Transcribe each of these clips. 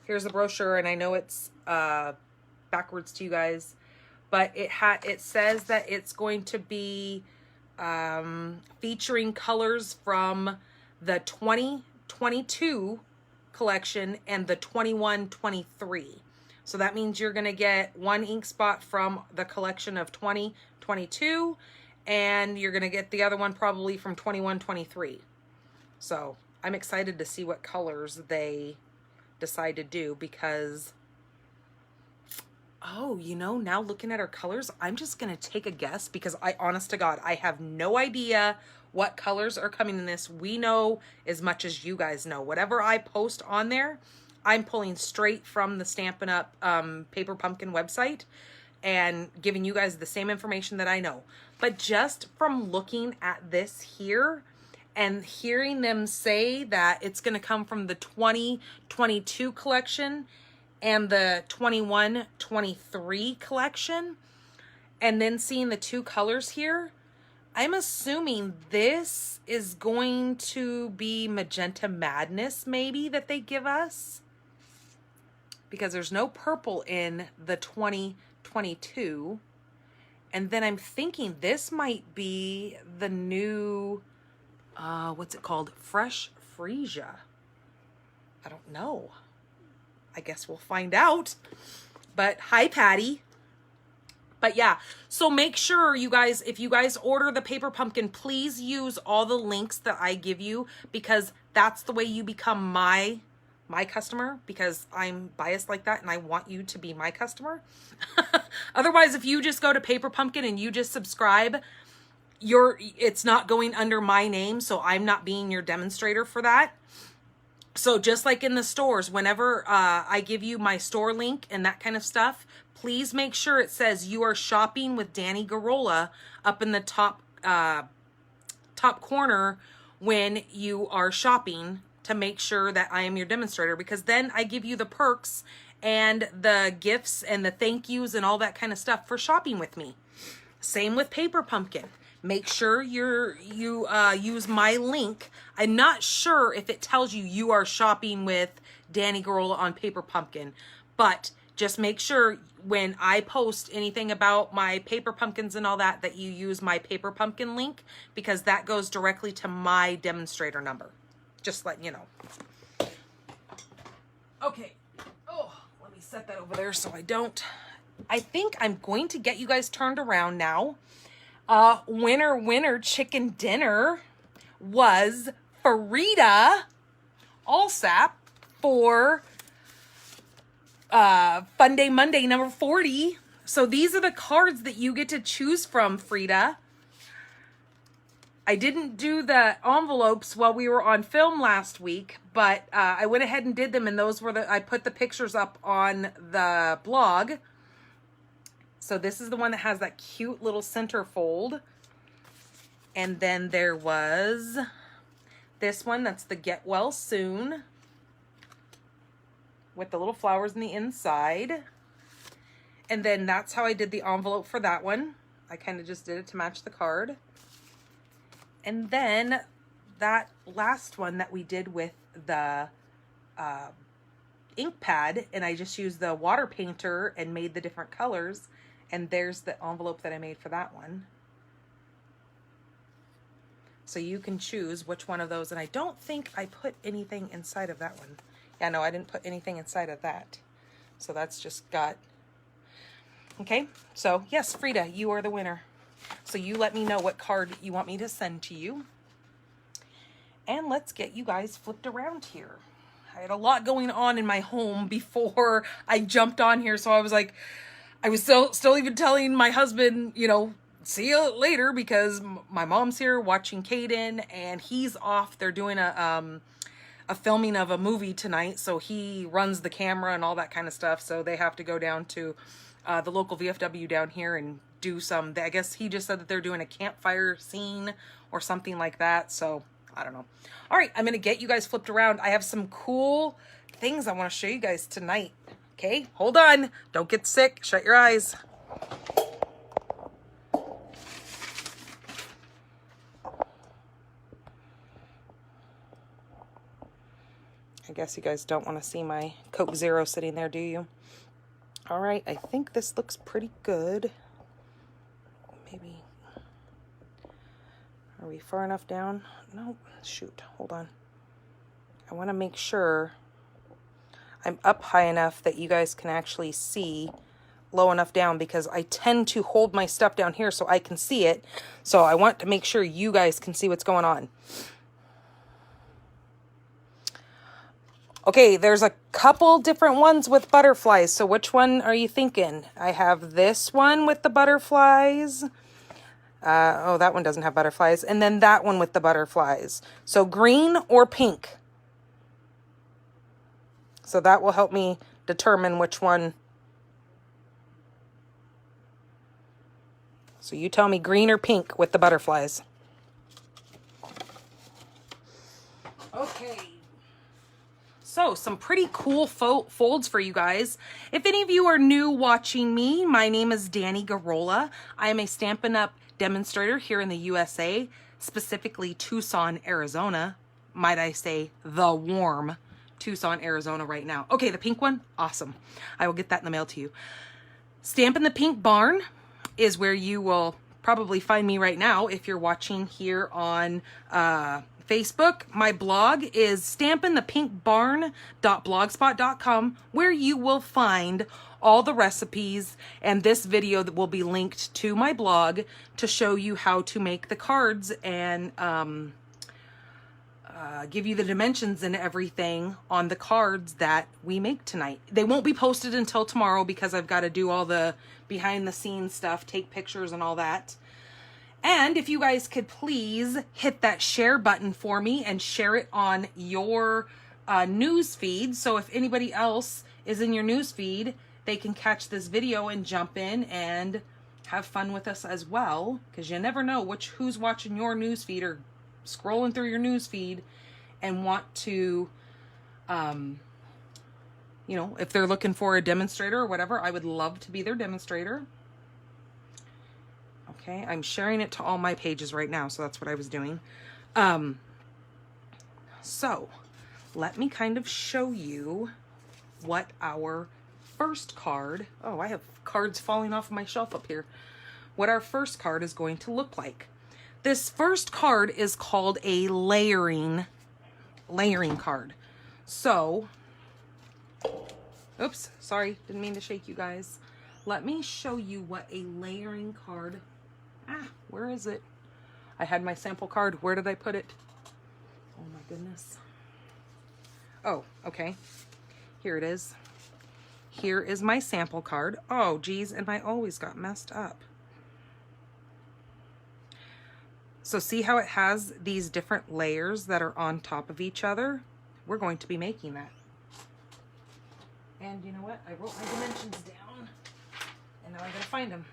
here's the brochure, and I know it's backwards to you guys, but it says that it's going to be featuring colors from the 2022 collection and the 21-23. So that means you're going to get one ink spot from the collection of 2022, and you're going to get the other one probably from 21-23. So I'm excited to see what colors they decide to do, because, oh, you know, now looking at our colors, I'm just going to take a guess, because honest to God, I have no idea what colors are coming in this. We know as much as you guys know. Whatever I post on there, I'm pulling straight from the Stampin' Up! Paper Pumpkin website and giving you guys the same information that I know. But just from looking at this here and hearing them say that it's going to come from the 2022 collection and the 21-23 collection, and then seeing the two colors here, I'm assuming this is going to be Magenta Madness, maybe, that they give us, because there's no purple in the 2022. And then I'm thinking this might be the new, what's it called? Fresh Freesia. I don't know. I guess we'll find out. But hi, Patty. But yeah, so make sure you guys, if you guys order the Paper Pumpkin, please use all the links that I give you, because that's the way you become my customer, because I'm biased like that and I want you to be my customer. Otherwise, if you just go to Paper Pumpkin and you just subscribe, it's not going under my name, so I'm not being your demonstrator for that. So just like in the stores, whenever I give you my store link and that kind of stuff, please make sure it says you are shopping with Danny Garola up in the top corner when you are shopping, to make sure that I am your demonstrator, because then I give you the perks and the gifts and the thank yous and all that kind of stuff for shopping with me. Same with Paper Pumpkin. Make sure you use my link. I'm not sure if it tells you you are shopping with Danny Garola on Paper Pumpkin, but just make sure when I post anything about my Paper Pumpkins and all that, that you use my Paper Pumpkin link, because that goes directly to my demonstrator number. Just letting you know. Okay. Oh, let me set that over there so I don't. I think I'm going to get you guys turned around now. Winner chicken dinner was Frida Allsap for Funday Monday number 40. So these are the cards that you get to choose from, Frida. I didn't do the envelopes while we were on film last week, but I went ahead and did them, and those were I put the pictures up on the blog. So this is the one that has that cute little center fold. And then there was this one, that's the Get Well Soon, with the little flowers in the inside. And then that's how I did the envelope for that one. I kind of just did it to match the card. And then that last one that we did with the ink pad, and I just used the water painter and made the different colors. And there's the envelope that I made for that one. So you can choose which one of those. And I don't think I put anything inside of that one. Yeah, no, I didn't put anything inside of that. So that's just got... Okay, so yes, Frida, you are the winner. So you let me know what card you want me to send to you. And let's get you guys flipped around here. I had a lot going on in my home before I jumped on here. So I was like, I was still even telling my husband, you know, see you later, because my mom's here watching Caden and he's off. They're doing a filming of a movie tonight. So he runs the camera and all that kind of stuff. So they have to go down to the local VFW down here and do some, I guess he just said that they're doing a campfire scene or something like that. So I don't know. All right, I'm going to get you guys flipped around. I have some cool things I want to show you guys tonight. Okay, hold on. Don't get sick. Shut your eyes. I guess you guys don't want to see my Coke Zero sitting there, do you? All right, I think this looks pretty good. Maybe, are we far enough down? No, shoot, hold on. I want to make sure I'm up high enough that you guys can actually see low enough down, because I tend to hold my stuff down here so I can see it. So I want to make sure you guys can see what's going on. Okay, there's a couple different ones with butterflies. So which one are you thinking? I have this one with the butterflies. Oh, that one doesn't have butterflies. And then that one with the butterflies. So green or pink? So that will help me determine which one. So you tell me green or pink with the butterflies. Okay. So some pretty cool folds for you guys. If any of you are new watching me, my name is Dani Garola. I am a Stampin' Up! Demonstrator here in the USA, specifically Tucson, Arizona. Might I say the warm Tucson, Arizona right now. Okay, the pink one, awesome. I will get that in the mail to you. Stampin' the Pink Barn is where you will probably find me right now if you're watching here on Facebook. My blog is stampinthepinkbarn.blogspot.com, where you will find all the recipes, and this video that will be linked to my blog to show you how to make the cards and give you the dimensions and everything on the cards that we make tonight. They won't be posted until tomorrow because I've got to do all the behind the scenes stuff, take pictures and all that. And if you guys could please hit that share button for me and share it on your news feed. So if anybody else is in your news feed, they can catch this video and jump in and have fun with us as well. Because you never know who's watching your news feed or scrolling through your news feed and want to, you know, if they're looking for a demonstrator or whatever, I would love to be their demonstrator. Okay, I'm sharing it to all my pages right now, so that's what I was doing. So let me kind of show you what our first card, oh, I have cards falling off my shelf up here, what our first card is going to look like. This first card is called a layering card. So, oops, sorry, didn't mean to shake you guys. Let me show you what a layering card, where is it? I had my sample card. Where did I put it? Oh my goodness. Oh, okay. Here it is. Here is my sample card. Oh, geez, and I always got messed up. So see how it has these different layers that are on top of each other? We're going to be making that. And you know what? I wrote my dimensions down, and now I gotta find them.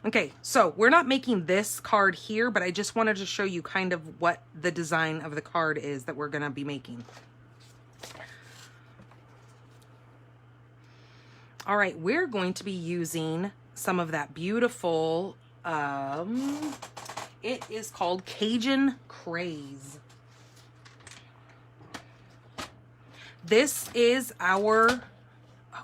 Okay, so we're not making this card here, but I just wanted to show you kind of what the design of the card is that we're gonna be making. All right, we're going to be using some of that beautiful, it is called Cajun Craze. This is our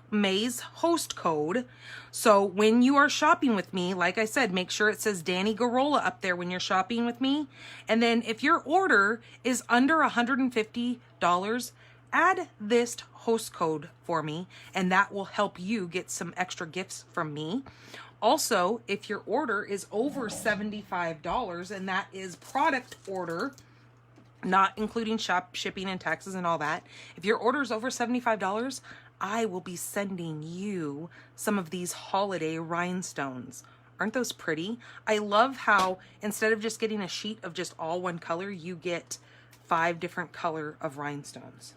May's host code. So when you are shopping with me, like I said, make sure it says Dani Garola up there when you're shopping with me. And then if your order is under $150, add this host code for me, and that will help you get some extra gifts from me. Also, if your order is over $75, and that is product order, not including shipping and taxes and all that, if your order is over $75, I will be sending you some of these holiday rhinestones. Aren't those pretty? I love how instead of just getting a sheet of just all one color, you get 5 different color of rhinestones.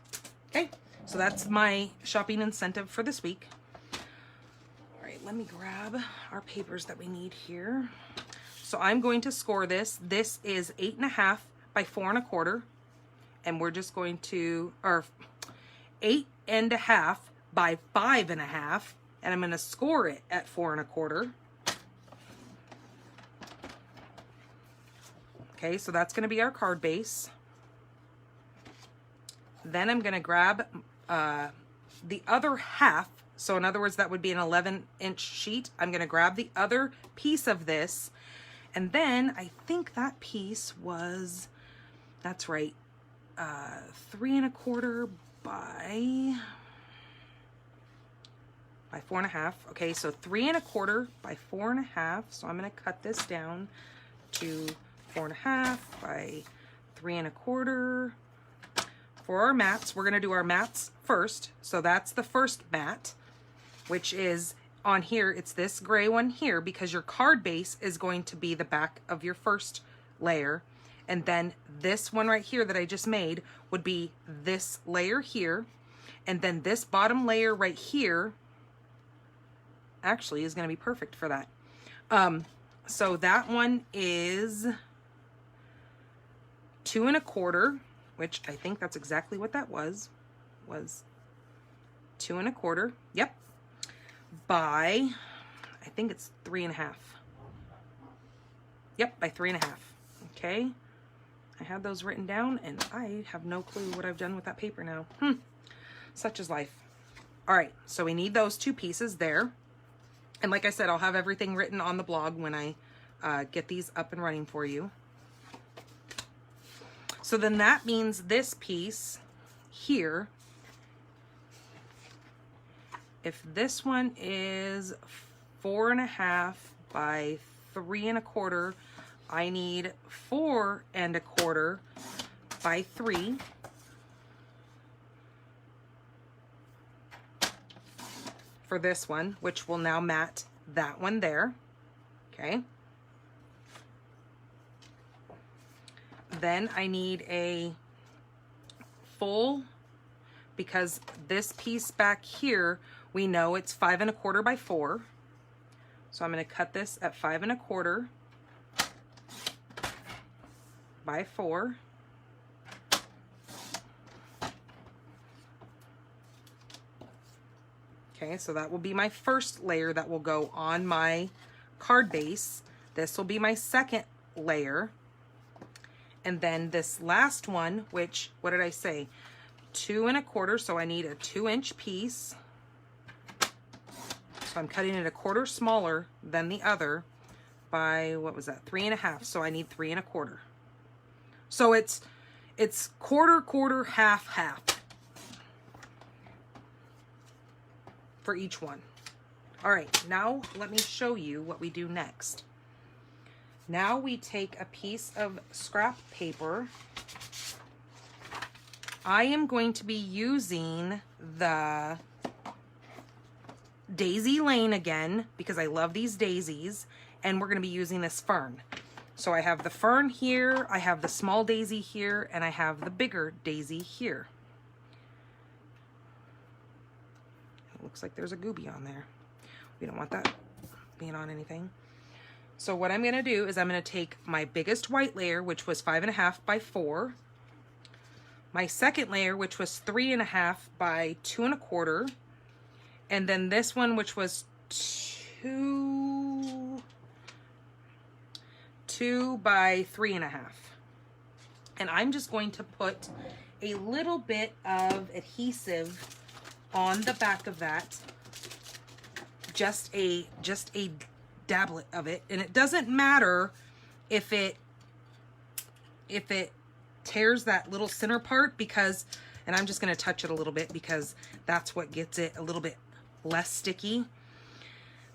Okay, so that's my shopping incentive for this week. All right, let me grab our papers that we need here. So I'm going to score this. This is 8.5 by 4 1/4, and we're just going to, or 8.5 by 5 1/2, and I'm going to score it at 4 1/4. Okay, so that's going to be our card base. Then I'm gonna grab the other half. So in other words, that would be an 11-inch sheet. I'm gonna grab the other piece of this. And then I think that piece was, that's right, 3 1/4 by 4.5. Okay, so 3 1/4 by 4.5. So I'm gonna cut this down to 4.5 by 3 1/4. For our mats, we're gonna do our mats first. So that's the first mat, which is on here. It's this gray one here because your card base is going to be the back of your first layer. And then this one right here that I just made would be this layer here. And then this bottom layer right here actually is going to be perfect for that. So that one is 2 1/4, which I think that's exactly what that was 2 1/4. Yep. By, I think it's 3 1/2. Yep, by 3 1/2. Okay. I had those written down and I have no clue what I've done with that paper now. Such is life. All right, so we need those two pieces there. And like I said, I'll have everything written on the blog when I get these up and running for you. So then that means this piece here, if this one is 4 1/2 by 3 1/4, I need 4 1/4 by 3. For this one, which will now mat that one there. Okay. Then I need a full, because this piece back here, we know it's 5 1/4 by 4. So I'm going to cut this at 5 1/4 by 4. Okay, so that will be my first layer that will go on my card base. This will be my second layer. And then this last one, which, what did I say? 2 1/4, so I need a 2-inch piece. So I'm cutting it 1/4 smaller than the other by, what was that? 3 1/2, so I need 3 1/4. So it's 1/4, half for each one. All right, now let me show you what we do next. Now we take a piece of scrap paper. I am going to be using the Daisy Lane again because I love these daisies, and we're going to be using this fern. So I have the fern here, I have the small daisy here, and I have the bigger daisy here. It looks like there's a gooby on there. We don't want that being on anything. So what I'm going to do is I'm going to take my biggest white layer, which was 5 1/2 by 4. My second layer, which was 3 1/2 by 2 1/4. And then this one, which was 2 by 3 1/2. And I'm just going to put a little bit of adhesive on the back of that. Just a dablet of it, and it doesn't matter if it tears that little center part, because, and I'm just going to touch it a little bit because that's what gets it a little bit less sticky.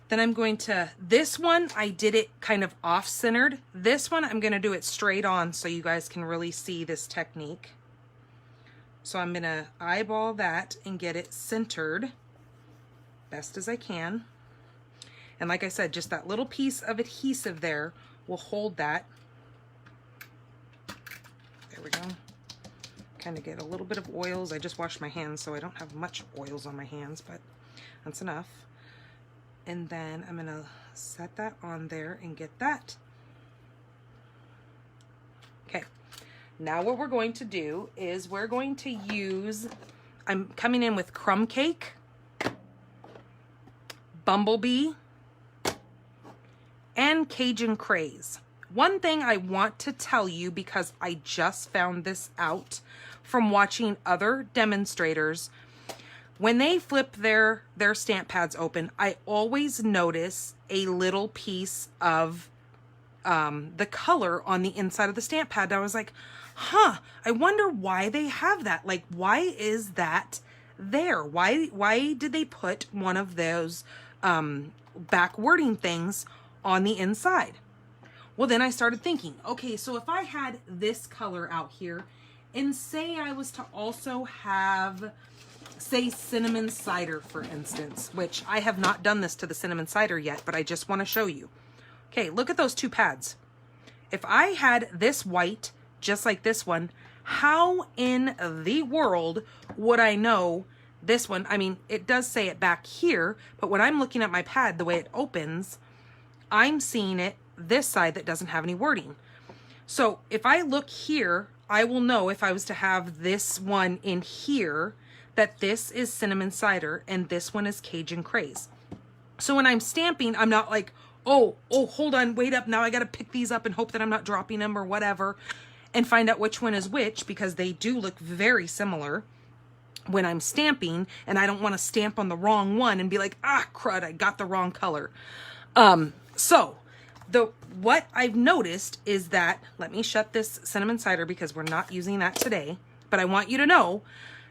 Then I'm going to, this one I did it kind of off-centered. This one I'm going to do it straight on so you guys can really see this technique. So I'm going to eyeball that and get it centered best as I can. And like I said, just that little piece of adhesive there will hold that. There we go. Kind of get a little bit of oils. I just washed my hands, so I don't have much oils on my hands, but that's enough. And then I'm gonna set that on there and get that. Okay, now what we're going to do is we're going to use, I'm coming in with crumb cake, bumblebee, and Cajun Craze. One thing I want to tell you, because I just found this out from watching other demonstrators, when they flip their stamp pads open, I always notice a little piece of the color on the inside of the stamp pad. I was like, huh, I wonder why they have that. Like, why is that there? Why did they put one of those back wording things on the inside? Well, then I started thinking, okay, so if I had this color out here, and say I was to also have, say, cinnamon cider, for instance, which I have not done this to the cinnamon cider yet, but I just want to show you. Okay, look at those two pads. If I had this white, just like this one, how in the world would I know this one? I mean, it does say it back here, but when I'm looking at my pad, the way it opens, I'm seeing it this side that doesn't have any wording. So if I look here, I will know if I was to have this one in here, that this is cinnamon cider and this one is Cajun Craze. So when I'm stamping, I'm not like, oh, hold on, wait up, now I got to pick these up and hope that I'm not dropping them or whatever, and find out which one is which, because they do look very similar when I'm stamping, and I don't want to stamp on the wrong one and be like, ah, crud, I got the wrong color. So what I've noticed is that, let me shut this cinnamon cider because we're not using that today, but I want you to know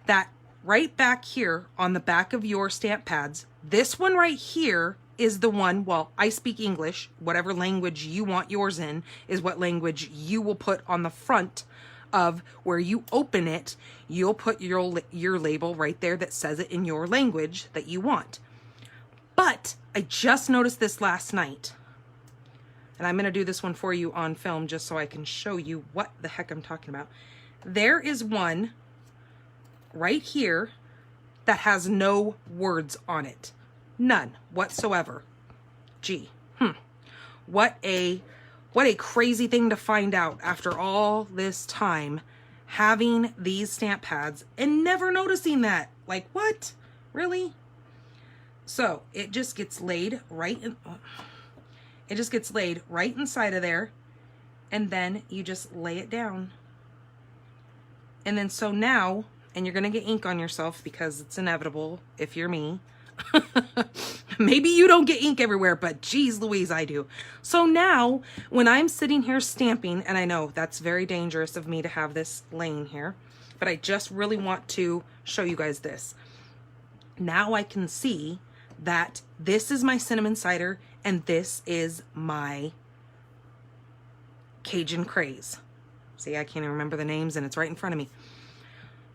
that right back here on the back of your stamp pads, this one right here is the one, well, I speak English, whatever language you want yours in is what language you will put on the front of where you open it. You'll put your label right there that says it in your language that you want. But I just noticed this last night, and I'm going to do this one for you on film just so I can show you what the heck I'm talking about. There is one right here that has no words on it. None whatsoever. Gee, what a crazy thing to find out after all this time having these stamp pads and never noticing that. Like, what? Really? So it just gets laid right in, it just gets laid right inside of there, and then you just lay it down. And then so now, and you're gonna get ink on yourself because it's inevitable if you're me. Maybe you don't get ink everywhere, but geez Louise, I do. So now when I'm sitting here stamping, and I know that's very dangerous of me to have this laying here, but I just really want to show you guys this. Now I can see that this is my cinnamon cider and this is my Cajun Craze. See, I can't even remember the names and it's right in front of me.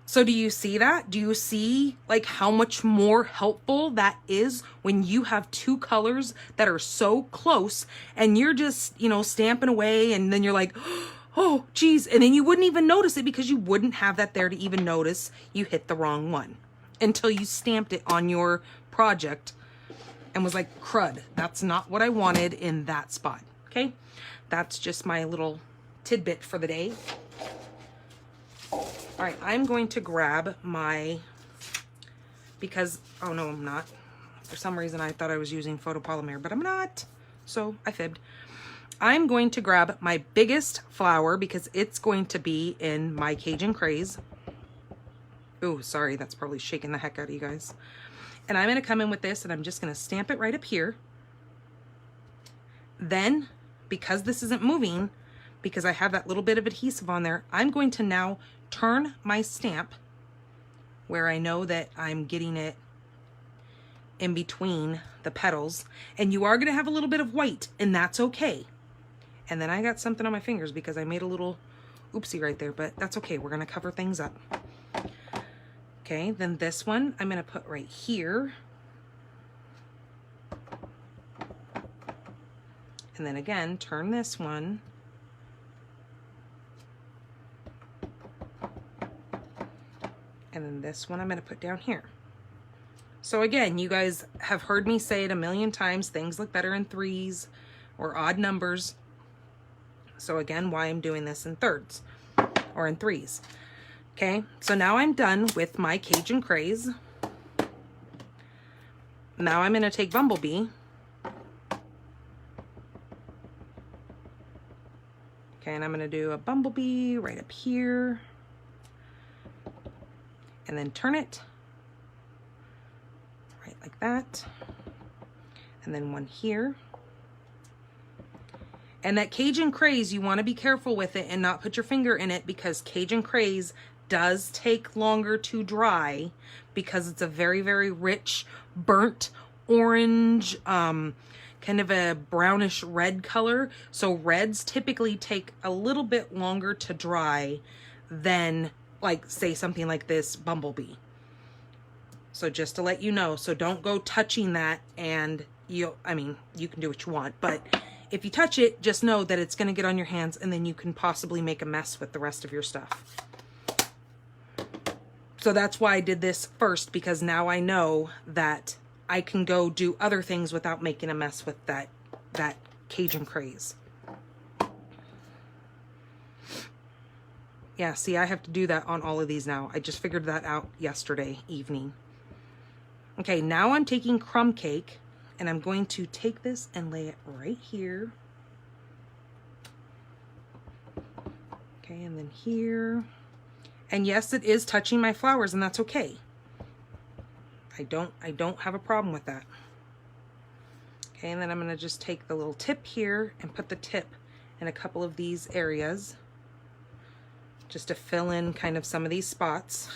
So do you see that? Do you see like how much more helpful that is when you have two colors that are so close and you're just, you know, stamping away, and then you're like, oh, geez. And then you wouldn't even notice it because you wouldn't have that there to even notice you hit the wrong one until you stamped it on your project and was like, crud, that's not what I wanted in that spot. Okay. That's just my little tidbit for the day. All right, I'm going to grab my, because, oh no, I'm not. For some reason, I thought I was using photopolymer, but I'm not. So I fibbed. I'm going to grab my biggest flower because it's going to be in my Cajun Craze. Oh, sorry, that's probably shaking the heck out of you guys. And I'm going to come in with this and I'm just going to stamp it right up here. Then, because this isn't moving, because I have that little bit of adhesive on there, I'm going to now turn my stamp where I know that I'm getting it in between the petals, and you are going to have a little bit of white, and that's okay. And then I got something on my fingers because I made a little oopsie right there, but that's okay. We're going to cover things up. Okay, then this one I'm going to put right here. And then again, turn this one. And then this one I'm going to put down here. So again, you guys have heard me say it a million times, things look better in threes or odd numbers. So again, why I'm doing this in thirds or in threes. Okay, so now I'm done with my Cajun Craze. Now I'm going to take Bumblebee. Okay, and I'm going to do a Bumblebee right up here. and then turn it right like that, and then one here. And that Cajun Craze, you want to be careful with it and not put your finger in it, because Cajun Craze does take longer to dry because it's a very, very rich, burnt orange, kind of a brownish red color. So reds typically take a little bit longer to dry than, like, say something like this Bumblebee. So just to let you know, so don't go touching that, and I mean, you can do what you want, but if you touch it, just know that it's going to get on your hands, and then you can possibly make a mess with the rest of your stuff. So that's why I did this first, because now I know that I can go do other things without making a mess with that Cajun Craze. Yeah, see, I have to do that on all of these now. I just figured that out yesterday evening. Okay, now I'm taking crumb cake, and I'm going to take this and lay it right here. Okay, and then here. And yes, it is touching my flowers, and that's okay. I don't have a problem with that. Okay, and then I'm gonna just take the little tip here and put the tip in a couple of these areas, just to fill in kind of some of these spots.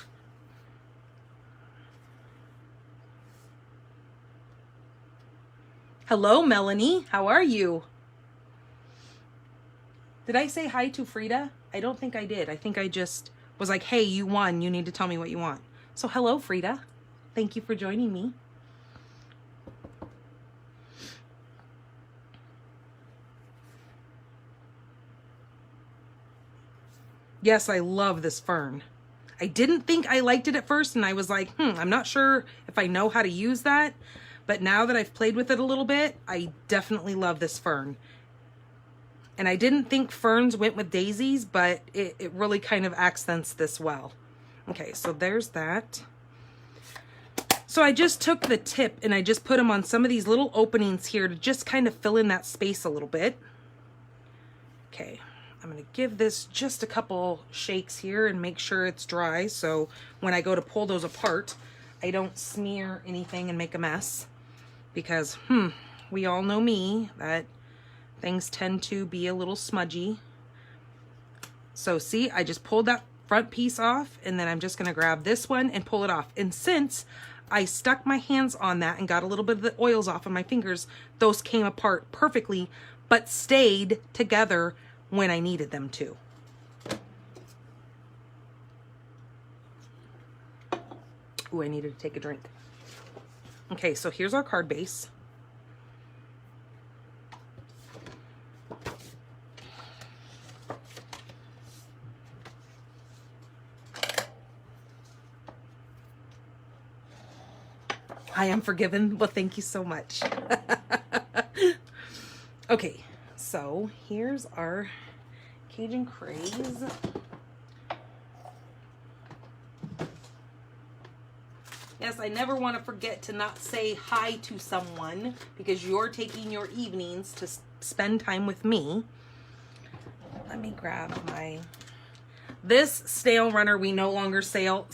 Hello, Melanie. How are you? Did I say hi to Frida? I don't think I did. I think I just was like, hey, you won. You need to tell me what you want. So hello, Frida. Thank you for joining me. Yes, I love this fern. I didn't think I liked it at first, and I was like, I'm not sure if I know how to use that. But now that I've played with it a little bit, I definitely love this fern. And I didn't think ferns went with daisies, but it really kind of accents this well. Okay, so there's that. So I just took the tip and I just put them on some of these little openings here to just kind of fill in that space a little bit. Okay, I'm gonna give this just a couple shakes here and make sure it's dry, so when I go to pull those apart, I don't smear anything and make a mess. Because, we all know me, that things tend to be a little smudgy. So see, I just pulled that front piece off, and then I'm just gonna grab this one and pull it off. And since I stuck my hands on that and got a little bit of the oils off of my fingers, those came apart perfectly, but stayed together when I needed them to. Ooh, I needed to take a drink. Okay, so here's our card base. I am forgiven. Well, thank you so much. Okay, so here's our Cajun Craze. Yes, I never want to forget to not say hi to someone, because you're taking your evenings to spend time with me. Let me grab my... This snail runner we no longer sell,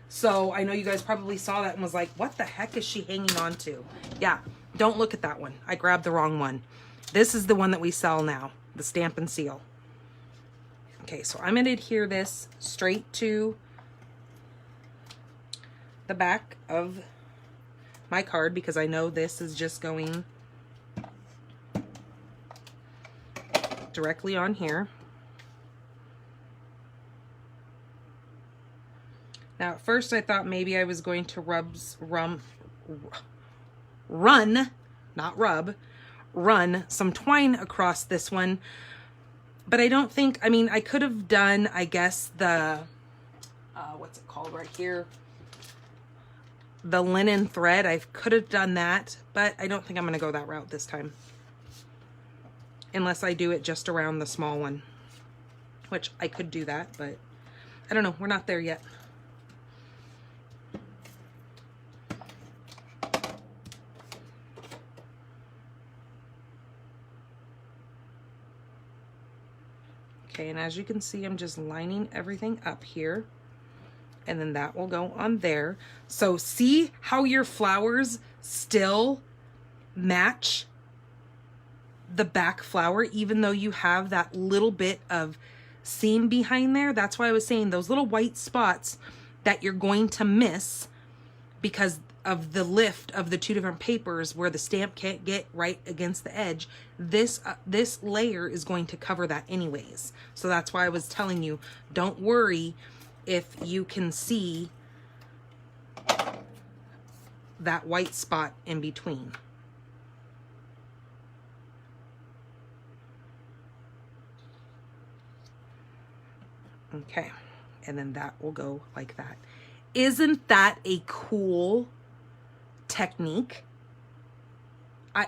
so I know you guys probably saw that and was like, what the heck is she hanging on to? Yeah, don't look at that one. I grabbed the wrong one. This is the one that we sell now, the Stampin' Seal. Okay, so I'm going to adhere this straight to the back of my card, because I know this is just going directly on here. Now at first I thought maybe I was going to run some twine across this one, but I don't think, I mean, I could have done, I guess, the what's it called right here, the linen thread. I could have done that, but I don't think I'm going to go that route this time, unless I do it just around the small one, which I could do that, but I don't know. We're not there yet. Okay, and as you can see, I'm just lining everything up here. And then that will go on there. So see how your flowers still match the back flower, even though you have that little bit of seam behind there? That's why I was saying those little white spots that you're going to miss because of the lift of the two different papers where the stamp can't get right against the edge. This layer is going to cover that anyways. So that's why I was telling you, don't worry if you can see that white spot in between. Okay, and then that will go like that. Isn't that a cool technique? I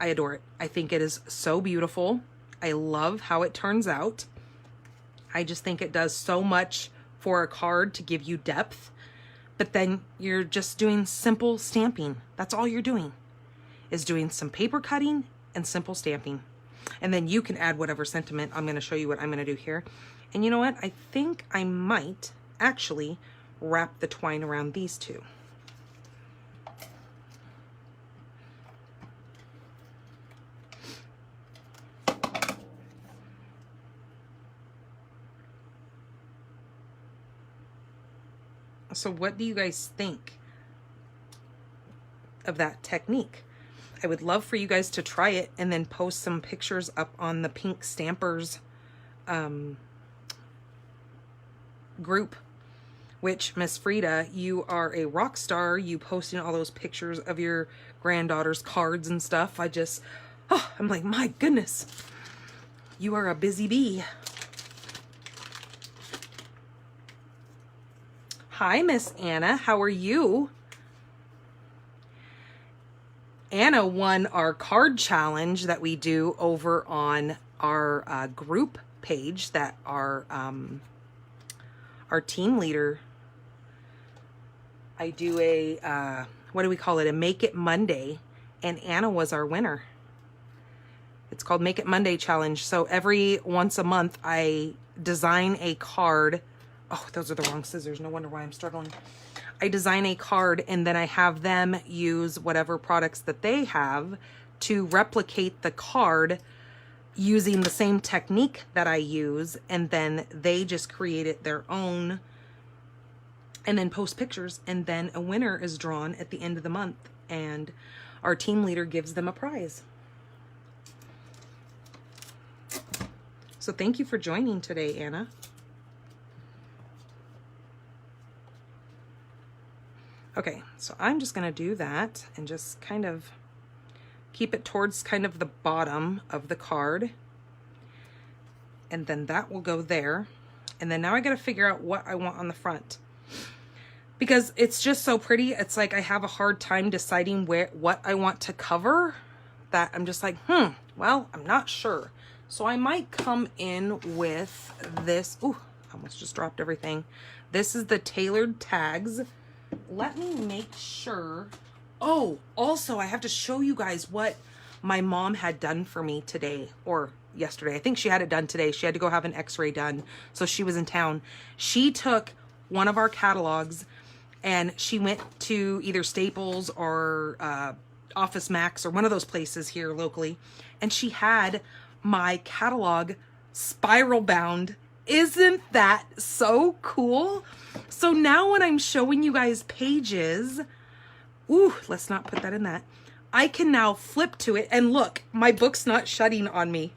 adore it. I think it is so beautiful. I love how it turns out. I just think it does so much for a card to give you depth, but then you're just doing simple stamping. That's all you're doing, is doing some paper cutting and simple stamping. And then you can add whatever sentiment. I'm going to show you what I'm going to do here. And you know what? I think I might actually wrap the twine around these two. So what do you guys think of that technique? I would love for you guys to try it and then post some pictures up on the Pink Stampers group, which Miss Frida, you are a rock star. You posting all those pictures of your granddaughter's cards and stuff. I'm like, my goodness, you are a busy bee. Hi, Miss Anna. How are you? Anna won our card challenge that we do over on our group page that our team leader, I do a, what do we call it? A Make It Monday. And Anna was our winner. It's called Make It Monday Challenge. So every once a month, I design a card. Oh, those are the wrong scissors. No wonder why I'm struggling. I design a card and then I have them use whatever products that they have to replicate the card using the same technique that I use. And then they just create it their own and then post pictures. And then a winner is drawn at the end of the month. And our team leader gives them a prize. So thank you for joining today, Anna. Okay, so I'm just gonna do that and just kind of keep it towards kind of the bottom of the card. And then that will go there. And then now I gotta figure out what I want on the front. Because it's just so pretty, it's like I have a hard time deciding what I want to cover, that I'm just like, well, I'm not sure. So I might come in with this. Ooh, I almost just dropped everything. This is the tailored tags. Let me make sure. Oh, also I have to show you guys what my mom had done for me today or yesterday. I think she had it done today. She had to go have an x-ray done. So she was in town. She took one of our catalogs and she went to either Staples or Office Max or one of those places here locally. And she had my catalog spiral bound. Isn't that so cool? So now when I'm showing you guys pages, ooh, let's not put that in that. I can now flip to it and look, my book's not shutting on me.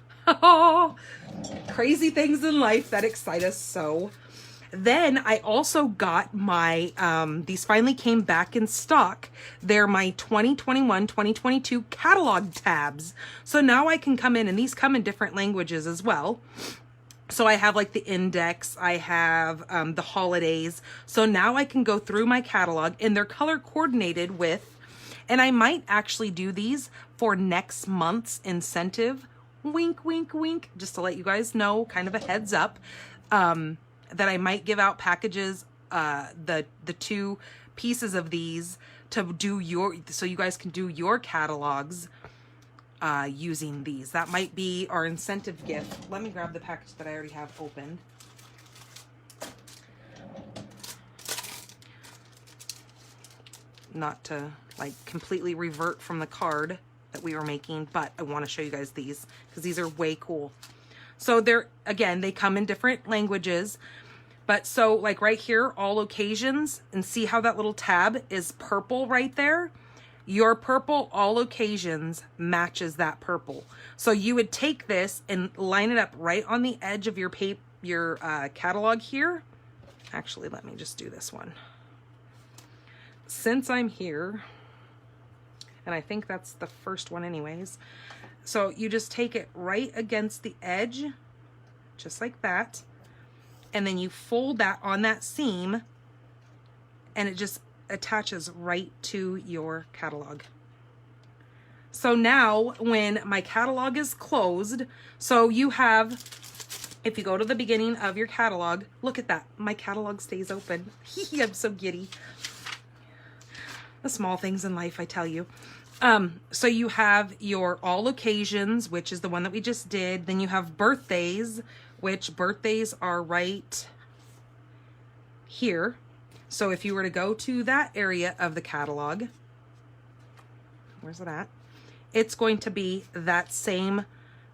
Crazy things in life that excite us so. Then I also got my, these finally came back in stock. They're my 2021, 2022 catalog tabs. So now I can come in, and these come in different languages as well. So I have like the index, I have the holidays. So now I can go through my catalog and they're color coordinated with, and I might actually do these for next month's incentive. Wink, wink, wink, just to let you guys know, kind of a heads up, that I might give out packages, the two pieces of these to do so you guys can do your catalogs using these. That might be our incentive gift. Let me grab the package that I already have opened. not to like completely revert from the card that we were making, but I want to show you guys these because these are way cool. So they're, again, they come in different languages, but so like right here, all occasions, and see how that little tab is purple right there? Your purple all occasions matches that purple. So you would take this and line it up right on the edge of your catalog here. Actually, let me just do this one. Since I'm here, and I think that's the first one anyways. So you just take it right against the edge, just like that. And then you fold that on that seam and it just attaches right to your catalog. So now when my catalog is closed, so you have, if you go to the beginning of your catalog, look at that, my catalog stays open. I'm so giddy. The small things in life, I tell you. So you have your all occasions, which is the one that we just did. Then you have birthdays, which birthdays are right here. So if you were to go to that area of the catalog, where's it at? It's going to be that same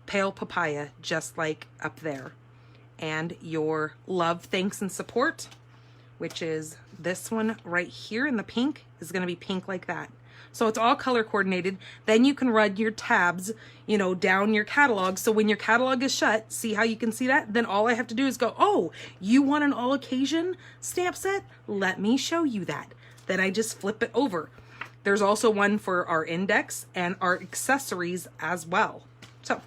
pale papaya, just like up there. And your love, thanks, and support, which is this one right here in the pink, is going to be pink like that. So it's all color coordinated. Then you can run your tabs, you know, down your catalog. So when your catalog is shut, see how you can see that? Then all I have to do is go, oh, you want an all occasion stamp set? Let me show you that. Then I just flip it over. There's also one for our index and our accessories as well. So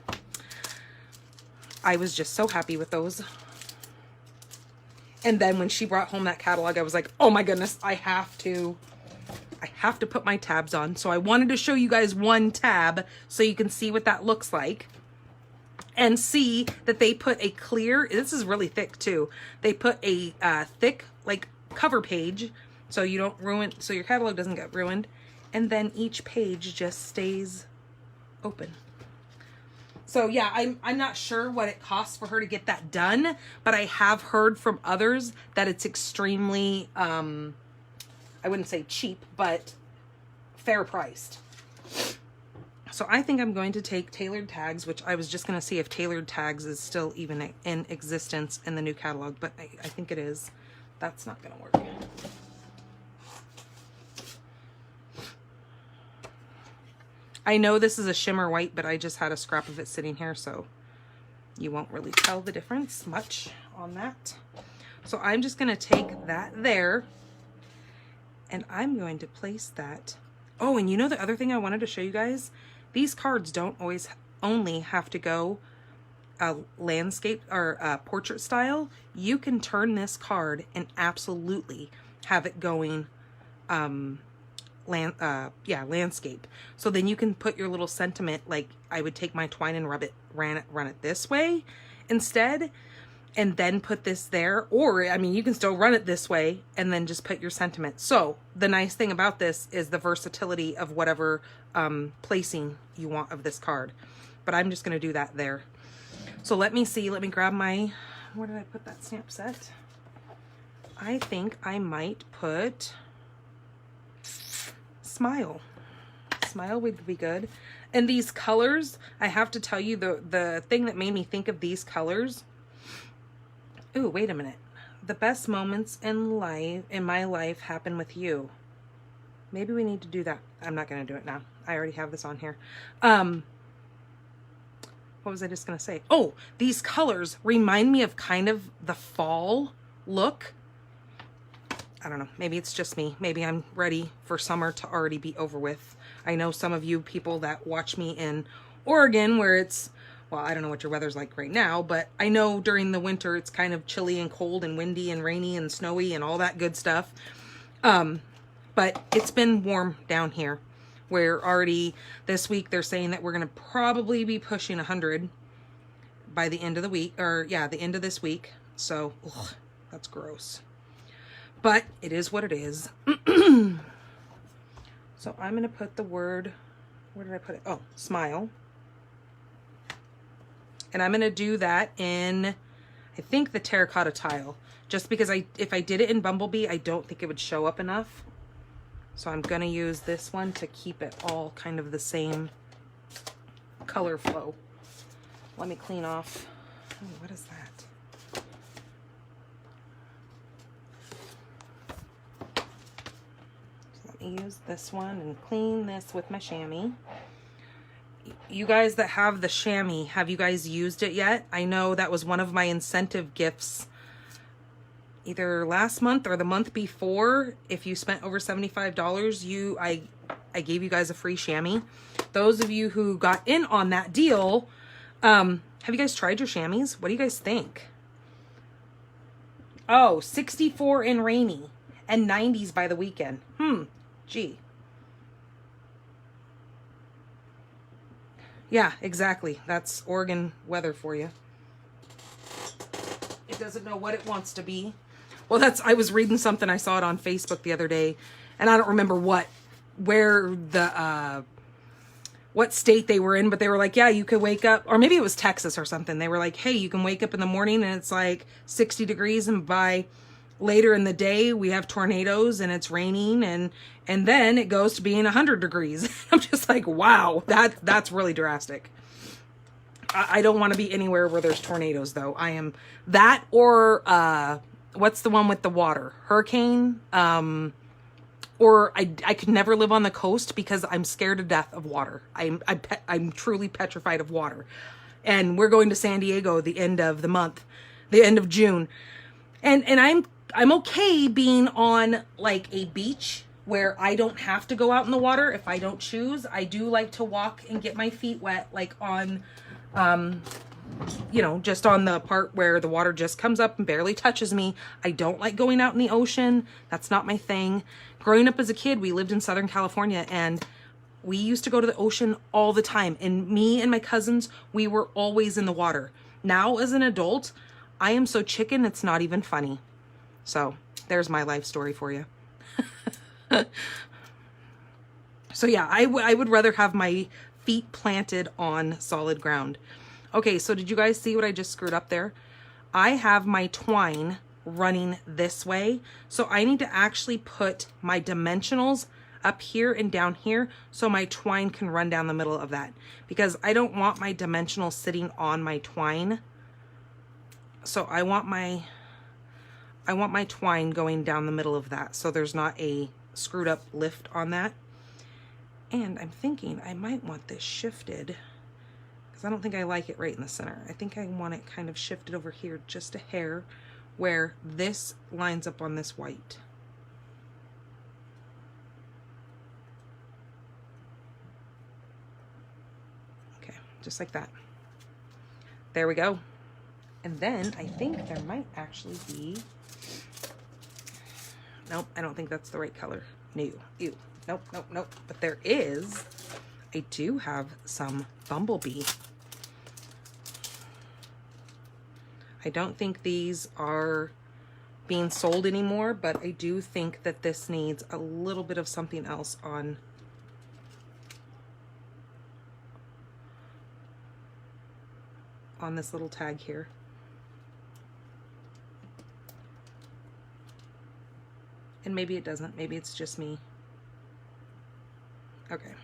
I was just so happy with those. And then when she brought home that catalog, I was like, oh my goodness, I have to put my tabs on. So I wanted to show you guys one tab so you can see what that looks like. And see that they put a clear, this is really thick too. They put a thick like cover page so you don't ruin, so your catalog doesn't get ruined. And then each page just stays open. So yeah, I'm not sure what it costs for her to get that done, but I have heard from others that it's extremely, I wouldn't say cheap, but fair priced. So I think I'm going to take tailored tags, which I was just going to see if tailored tags is still even in existence in the new catalog, but I think it is. That's not going to work. I know this is a shimmer white, but I just had a scrap of it sitting here, so you won't really tell the difference much on that. So I'm just going to take that there, and I'm going to place that. Oh, and you know the other thing I wanted to show you guys? These cards don't always only have to go landscape or portrait style. You can turn this card and absolutely have it going landscape. So then you can put your little sentiment, like I would take my twine and run it this way instead, and then put this there. Or I mean, you can still run it this way and then just put your sentiment. So the nice thing about this is the versatility of whatever placing you want of this card. But I'm just going to do that there. So let me see, let me grab my, where did I put that stamp set? I think I might put Smile. Smile would be good. And these colors, I have to tell you, the thing that made me think of these colors. Ooh, wait a minute. The best moments in my life happen with you. Maybe we need to do that. I'm not going to do it now. I already have this on here. What was I just going to say? Oh, these colors remind me of kind of the fall look. I don't know, maybe it's just me. Maybe I'm ready for summer to already be over with. I know some of you people that watch me in Oregon where it's, well, I don't know what your weather's like right now, but I know during the winter it's kind of chilly and cold and windy and rainy and snowy and all that good stuff. But it's been warm down here. Where already this week they're saying that we're going to probably be pushing 100 by the end of the week, or yeah, the end of this week. So, ugh, that's gross. But it is what it is. So I'm going to put the word, where did I put it? Oh, smile. And I'm going to do that in, I think, the terracotta tile. Just because if I did it in Bumblebee, I don't think it would show up enough. So I'm gonna use this one to keep it all kind of the same color flow. Let me clean off. Oh, what is that? So let me use this one and clean this with my chamois. You guys that have the chamois, have you guys used it yet? I know that was one of my incentive gifts either last month or the month before. If you spent over $75, I gave you guys a free chamois. Those of you who got in on that deal, have you guys tried your chamois? What do you guys think? Oh, 64 in rainy and 90s by the weekend. Gee. Yeah, exactly. That's Oregon weather for you. It doesn't know what it wants to be. Well, I was reading something. I saw it on Facebook the other day, and I don't remember what state they were in, but they were like, yeah, you could wake up, or maybe it was Texas or something. They were like, hey, you can wake up in the morning and it's like 60 degrees, and by later in the day we have tornadoes and it's raining, and then it goes to being 100 degrees. I'm just like, wow, that's really drastic. I don't want to be anywhere where there's tornadoes, though. I am that, or what's the one with the water? Hurricane. Or I could never live on the coast because I'm scared to death of water. I'm truly petrified of water. And we're going to San Diego the end of the month, the end of June. And I'm okay being on like a beach where I don't have to go out in the water if I don't choose. I do like to walk and get my feet wet, like on you know, just on the part where the water just comes up and barely touches me. I don't like going out in the ocean. That's not my thing. Growing up as a kid, we lived in Southern California, and we used to go to the ocean all the time. And me and my cousins, we were always in the water. Now, as an adult, I am so chicken, it's not even funny. So there's my life story for you. So yeah, I would rather have my feet planted on solid ground. Okay, so did you guys see what I just screwed up there? I have my twine running this way, so I need to actually put my dimensionals up here and down here so my twine can run down the middle of that, because I don't want my dimensionals sitting on my twine. So I want my twine going down the middle of that, so there's not a screwed up lift on that. And I'm thinking I might want this shifted, because I don't think I like it right in the center. I think I want it kind of shifted over here just a hair, where this lines up on this white. Okay, just like that. There we go. And then I think there might actually be, nope, I don't think that's the right color. No, ew, nope, nope, nope. But there is, I do have some bumblebee. I don't think these are being sold anymore, but I do think that this needs a little bit of something else on this little tag here. And maybe it doesn't, maybe it's just me. Okay.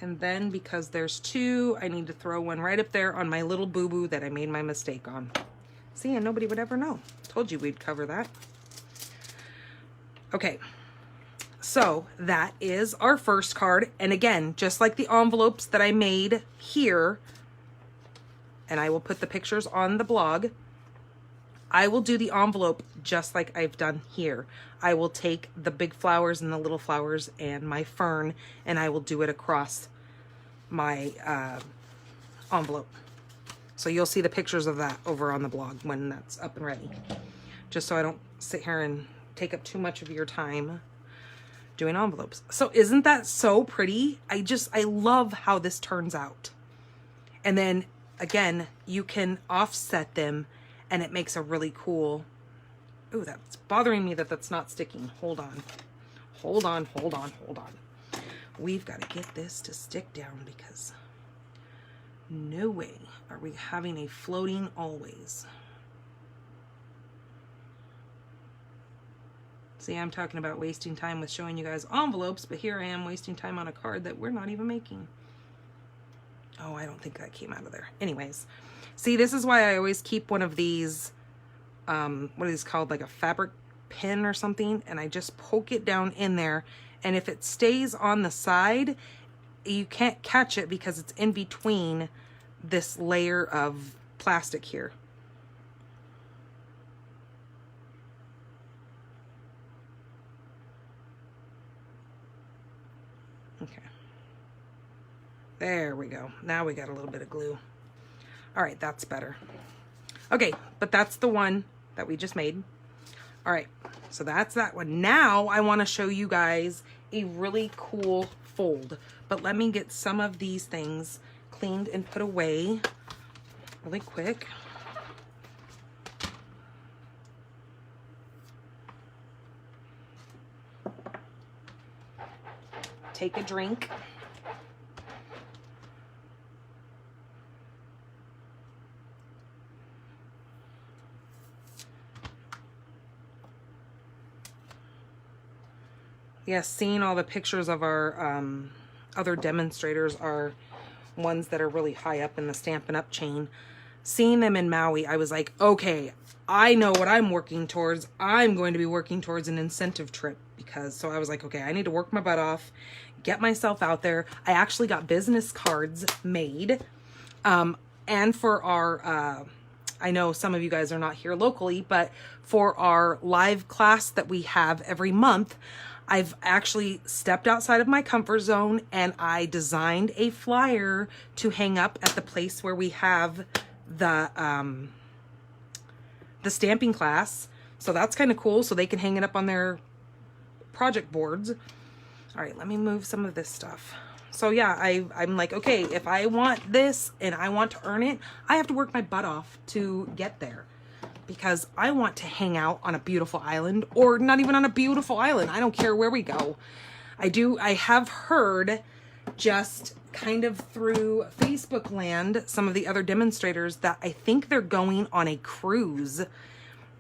And then because there's two, I need to throw one right up there on my little boo-boo that I made my mistake on. See, and nobody would ever know. Told you we'd cover that. Okay, so that is our first card. And again, just like the envelopes that I made here, and I will put the pictures on the blog, I will do the envelope just like I've done here. I will take the big flowers and the little flowers and my fern, and I will do it across my envelope. So you'll see the pictures of that over on the blog when that's up and ready. Just so I don't sit here and take up too much of your time doing envelopes. So isn't that so pretty? I love how this turns out. And then again, you can offset them and it makes a really cool, ooh, that's bothering me that that's not sticking. Hold on. Hold on, hold on, hold on. We've got to get this to stick down, because no way are we having a floating always. See, I'm talking about wasting time with showing you guys envelopes, but here I am wasting time on a card that we're not even making. Oh, I don't think that came out of there. Anyways, see, this is why I always keep one of these, what is called, like a fabric pin or something, and I just poke it down in there, and if it stays on the side, you can't catch it because it's in between this layer of plastic here. Okay. There we go. Now we got a little bit of glue. All right, that's better. Okay, but that's the one that we just made. All right, so that's that one. Now I want to show you guys a really cool fold, but let me get some of these things cleaned and put away really quick. Take a drink. Yes, seeing all the pictures of our other demonstrators are ones that are really high up in the Stampin' Up chain. Seeing them in Maui, I was like, okay, I know what I'm working towards. I'm going to be working towards an incentive trip because, so I was like, okay, I need to work my butt off, get myself out there. I actually got business cards made. And for our, I know some of you guys are not here locally, but for our live class that we have every month, I've actually stepped outside of my comfort zone and I designed a flyer to hang up at the place where we have the stamping class. So that's kind of cool. So they can hang it up on their project boards. All right, let me move some of this stuff. So yeah, I'm like, okay, if I want this and I want to earn it, I have to work my butt off to get there. Because I want to hang out on a beautiful island, or not even on a beautiful island. I don't care where we go. I have heard just kind of through Facebook land, some of the other demonstrators that I think they're going on a cruise.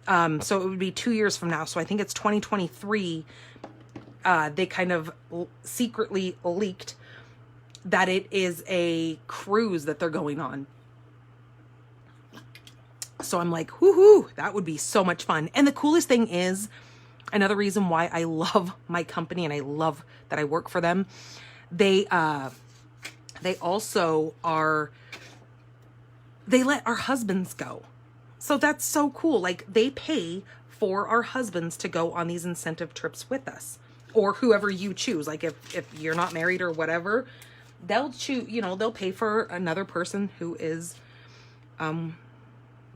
So it would be 2 years from now. So I think it's 2023. They kind of secretly leaked that it is a cruise that they're going on. So I'm like, woohoo, that would be so much fun. And the coolest thing is, another reason why I love my company and I love that I work for them, they also are, they let our husbands go. So that's so cool. Like they pay for our husbands to go on these incentive trips with us, or whoever you choose. Like if you're not married or whatever, they'll choose, you know, they'll pay for another person who is,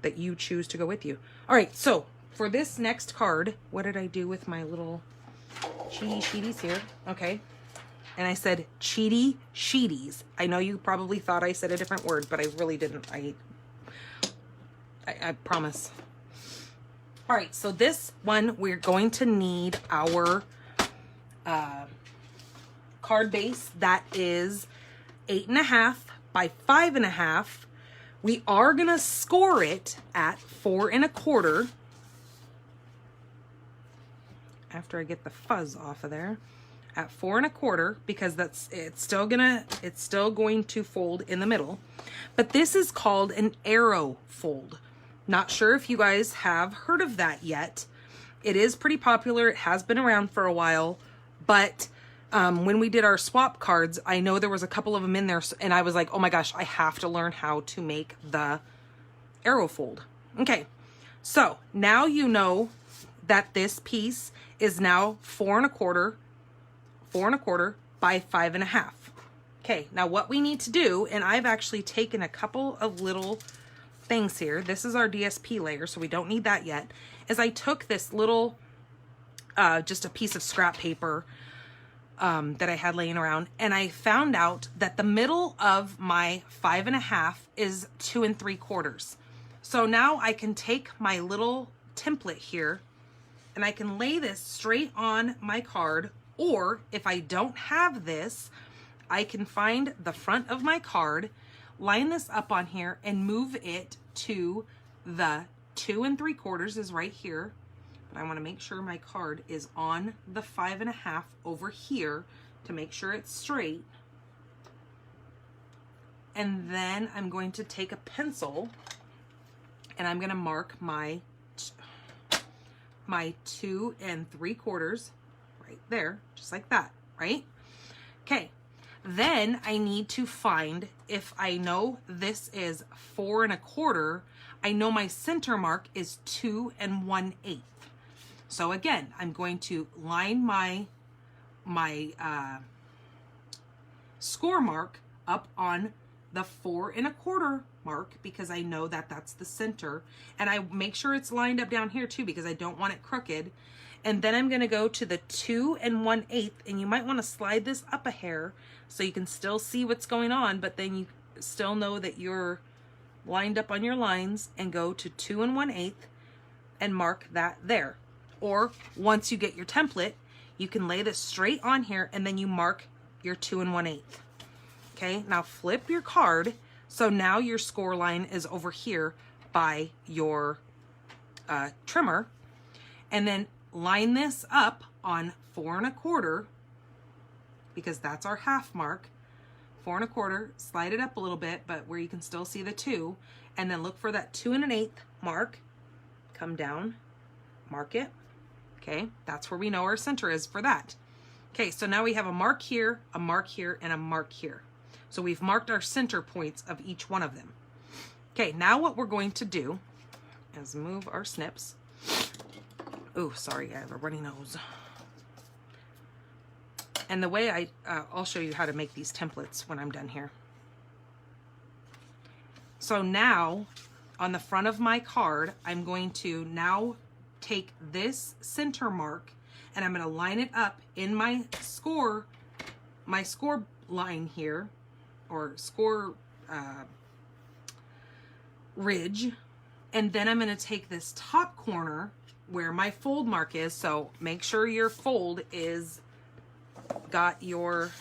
that you choose to go with you. All right, so for this next card, what did I do with my little cheaty sheeties here? Okay, and I said cheaty sheeties. I know you probably thought I said a different word, but I really didn't. I promise. All right, so this one, we're going to need our card base that is 8.5 by 5.5. We are gonna score it at 4 1/4. After I get the fuzz off of there, at 4 1/4, because it's still going to fold in the middle. But this is called an arrow fold. Not sure if you guys have heard of that yet. It is pretty popular. It has been around for a while, but when we did our swap cards, I know there was a couple of them in there, and I was like, oh my gosh, I have to learn how to make the arrow fold. Okay, so now you know that this piece is now 4 1/4 by 5.5. Okay, now what we need to do, and I've actually taken a couple of little things here. This is our DSP layer, so we don't need that yet. Is I took this little, just a piece of scrap paper that I had laying around, and I found out that the middle of my 5.5 is 2 3/4. So now I can take my little template here and I can lay this straight on my card, or if I don't have this, I can find the front of my card, line this up on here and move it to the 2 3/4 is right here. But I want to make sure my card is on the 5.5 over here to make sure it's straight. And then I'm going to take a pencil and I'm going to mark my 2 3/4 right there, just like that, right? Okay, then I need to find, if I know this is 4 1/4, I know my center mark is 2 1/8. So again, I'm going to line my score mark up on the 4 1/4 mark because I know that that's the center, and I make sure it's lined up down here too because I don't want it crooked. And then I'm going to go to the 2 1/8, and you might want to slide this up a hair so you can still see what's going on, but then you still know that you're lined up on your lines, and go to 2 1/8 and mark that there. Or once you get your template, you can lay this straight on here and then you mark your 2 1/8. Okay, now flip your card. So now your score line is over here by your trimmer, and then line this up on 4 1/4 because that's our half mark. 4 1/4, slide it up a little bit, but where you can still see the 2, and then look for that 2 1/8 mark, come down, mark it. Okay, that's where we know our center is for that. Okay, so now we have a mark here, a mark here, and a mark here. So we've marked our center points of each one of them. Okay, now what we're going to do is move our snips. Oh, sorry, I have a runny nose. And the way I'll show you how to make these templates when I'm done here. So now, on the front of my card, I'm going to now take this center mark and I'm going to line it up in my score line here, or score ridge, and then I'm going to take this top corner where my fold mark is. So make sure your fold is got your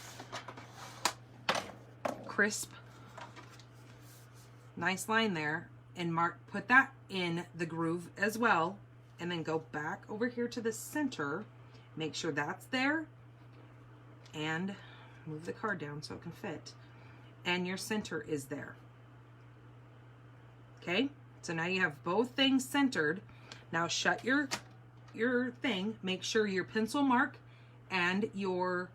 crisp, nice line there, and put that in the groove as well, and then go back over here to the center, make sure that's there, and move the card down so it can fit, and your center is there. Okay, so now you have both things centered. Now shut your thing, make sure your pencil mark and your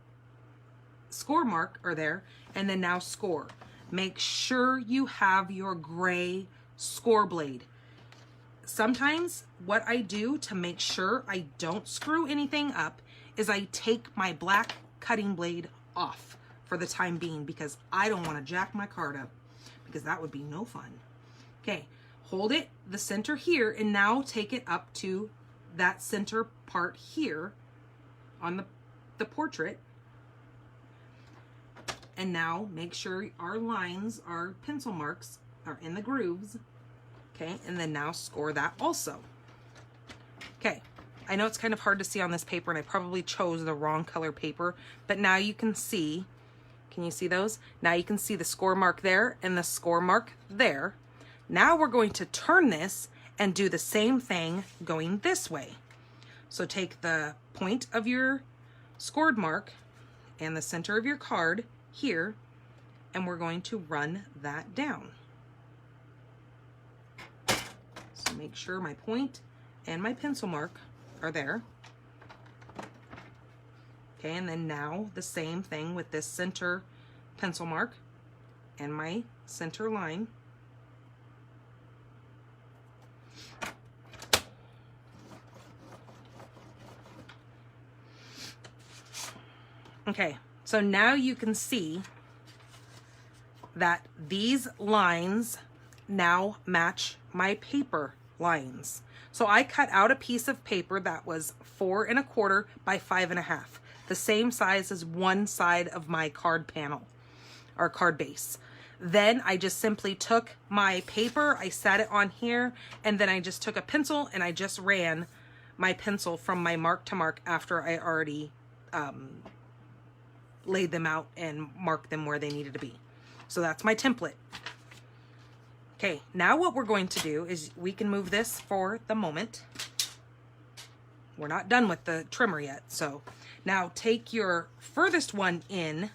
score mark are there, and then now score. Make sure you have your gray score blade. Sometimes what I do to make sure I don't screw anything up is I take my black cutting blade off for the time being, because I don't want to jack my card up, because that would be no fun. Okay, hold it the center here, and now take it up to that center part here on the portrait. And now make sure our lines, our pencil marks, are in the grooves. Okay, and then now score that also. Okay, I know it's kind of hard to see on this paper, and I probably chose the wrong color paper, but now you can see, can you see those? Now you can see the score mark there and the score mark there. Now we're going to turn this and do the same thing going this way. So take the point of your scored mark and the center of your card here, and we're going to run that down. So make sure my point and my pencil mark are there. Okay, and then now the same thing with this center pencil mark and my center line. Okay, so now you can see that these lines now match my paper lines. So I cut out a piece of paper that was 4 1/4 by 5 1/2, the same size as one side of my card panel or card base. Then I just simply took my paper, I sat it on here, and then I just took a pencil and I just ran my pencil from my mark to mark after I already laid them out and marked them where they needed to be. So that's my template. Okay, now what we're going to do is we can move this for the moment. we're not done with the trimmer yet. So now take your furthest one in.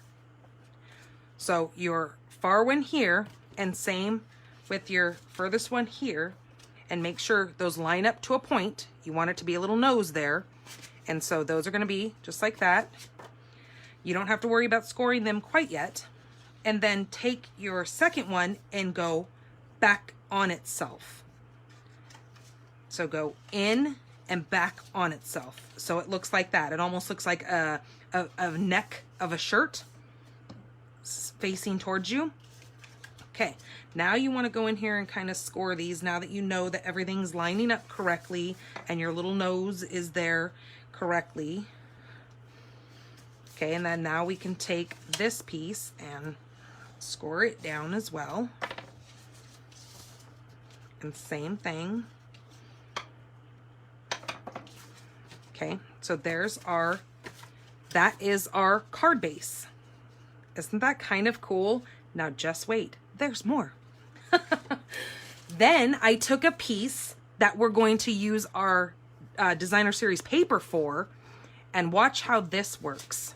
So your far one here, and same with your furthest one here, and make sure those line up to a point. You want it to be a little nose there. And so those are going to be just like that. You don't have to worry about scoring them quite yet. And then take your second one and go back on itself. So go in and back on itself. So it looks like that. It almost looks like a neck of a shirt facing towards you. Okay, now you want to go in here and kind of score these now that you know that everything's lining up correctly and your little nose is there correctly. Okay, and then now we can take this piece and score it down as well. And same thing. Okay, so there's our, that is our card base. Isn't that kind of cool? Now just wait, there's more. Then I took a piece that we're going to use our designer series paper for, and watch how this works.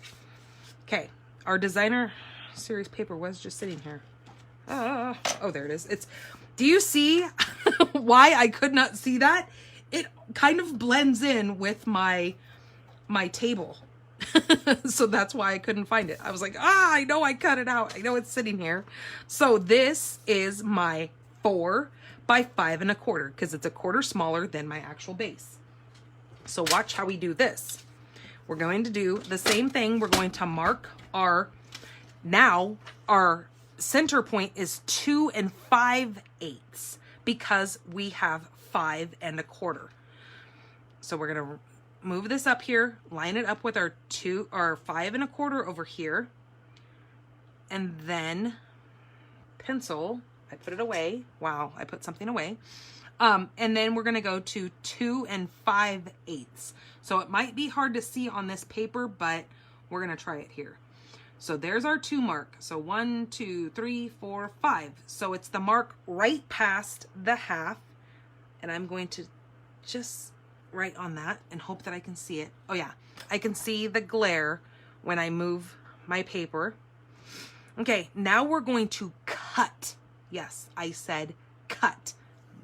Okay, our designer series paper was just sitting here. Oh, there it is. Do you see why I could not see that? It kind of blends in with my table. So that's why I couldn't find it. I was like, I know I cut it out. I know it's sitting here. So this is my 4 by 5 1/4 because it's a quarter smaller than my actual base. So watch how we do this. We're going to do the same thing. We're going to mark now our center point is 2 5/8 because we have 5 1/4. So we're going to move this up here, line it up with our 5 1/4 over here, and then pencil. I put it away. Wow, I put something away. And then we're going to go to 2 5/8. So it might be hard to see on this paper, but we're going to try it here. So there's our 2 mark. So 1, 2, 3, 4, 5. So it's the mark right past the half. And I'm going to just write on that and hope that I can see it. Oh yeah, I can see the glare when I move my paper. Okay, now we're going to cut. Yes, I said cut.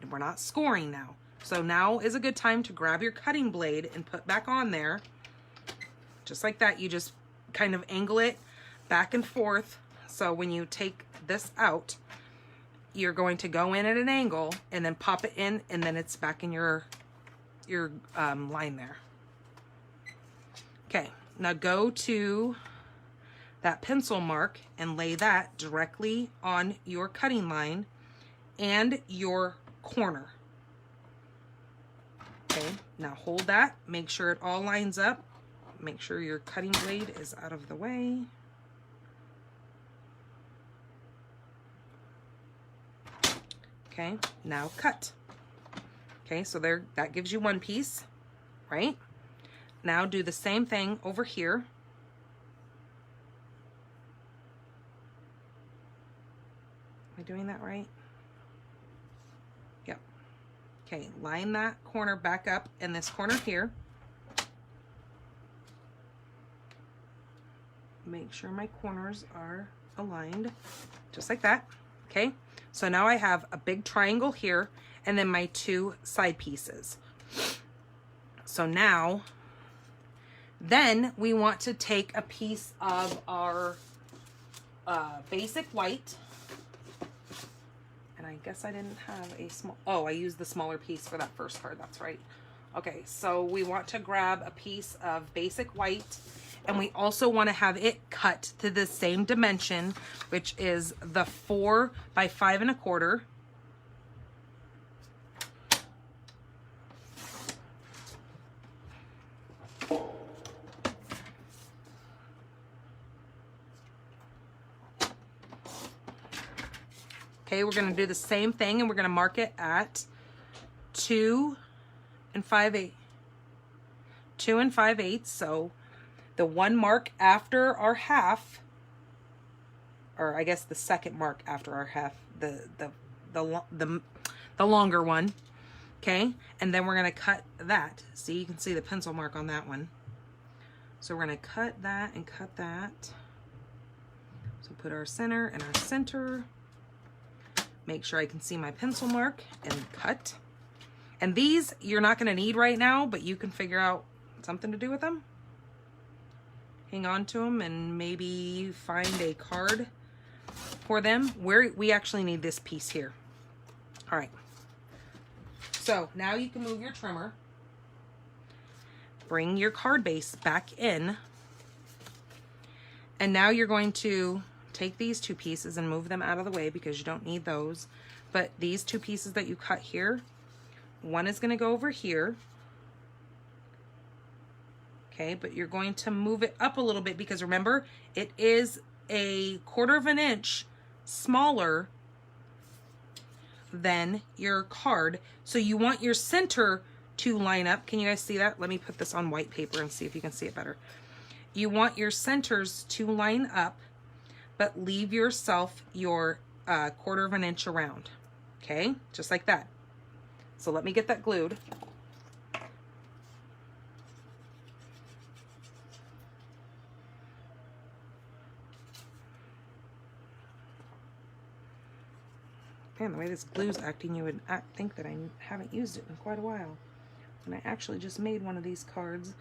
We're not scoring now. So now is a good time to grab your cutting blade and put back on there. Just like that, you just kind of angle it back and forth. So when you take this out, you're going to go in at an angle and then pop it in, and then it's back in your line there. Okay, now go to that pencil mark and lay that directly on your cutting line and your corner. Okay, now hold that, make sure it all lines up, make sure your cutting blade is out of the way. Okay, now cut. Okay, so there, that gives you one piece, right? Now do the same thing over here. Am I doing that right? Yep. Okay, line that corner back up in this corner here. Make sure my corners are aligned, just like that. Okay, so now I have a big triangle here and then my 2 side pieces. So now, then we want to take a piece of our basic white. And I guess I didn't have a small, oh, I used the smaller piece for that first card, that's right. Okay, so we want to grab a piece of basic white, and we also want to have it cut to the same dimension, which is the 4 by 5 1/4. Okay, we're going to do the same thing, and we're going to mark it at 2 5/8. 2 5/8. So the one mark after our half, or I guess the second mark after our half, the longer one, Okay, and then we're going to cut that. See, you can see the pencil mark on that one. So we're going to cut that and cut that. So put our center and our center. Make sure I can see my pencil mark and cut. And these you're not going to need right now, but you can figure out something to do with them. Hang on to them and maybe find a card for them. We actually need this piece here. All right. So now you can move your trimmer. Bring your card base back in. And now you're going to take these two pieces and move them out of the way because you don't need those. But these two pieces that you cut here, one is going to go over here. Okay, but you're going to move it up a little bit because remember, it is a 1/4 of an inch smaller than your card. So you want your center to line up. Can you guys see that? Let me put this on white paper and see if you can see it better. You want your centers to line up, but leave yourself your 1/4 of an inch around. Okay, just like that. So let me get that glued. Man, the way this glue's acting, you would think that I haven't used it in quite a while. And I actually just made one of these cards.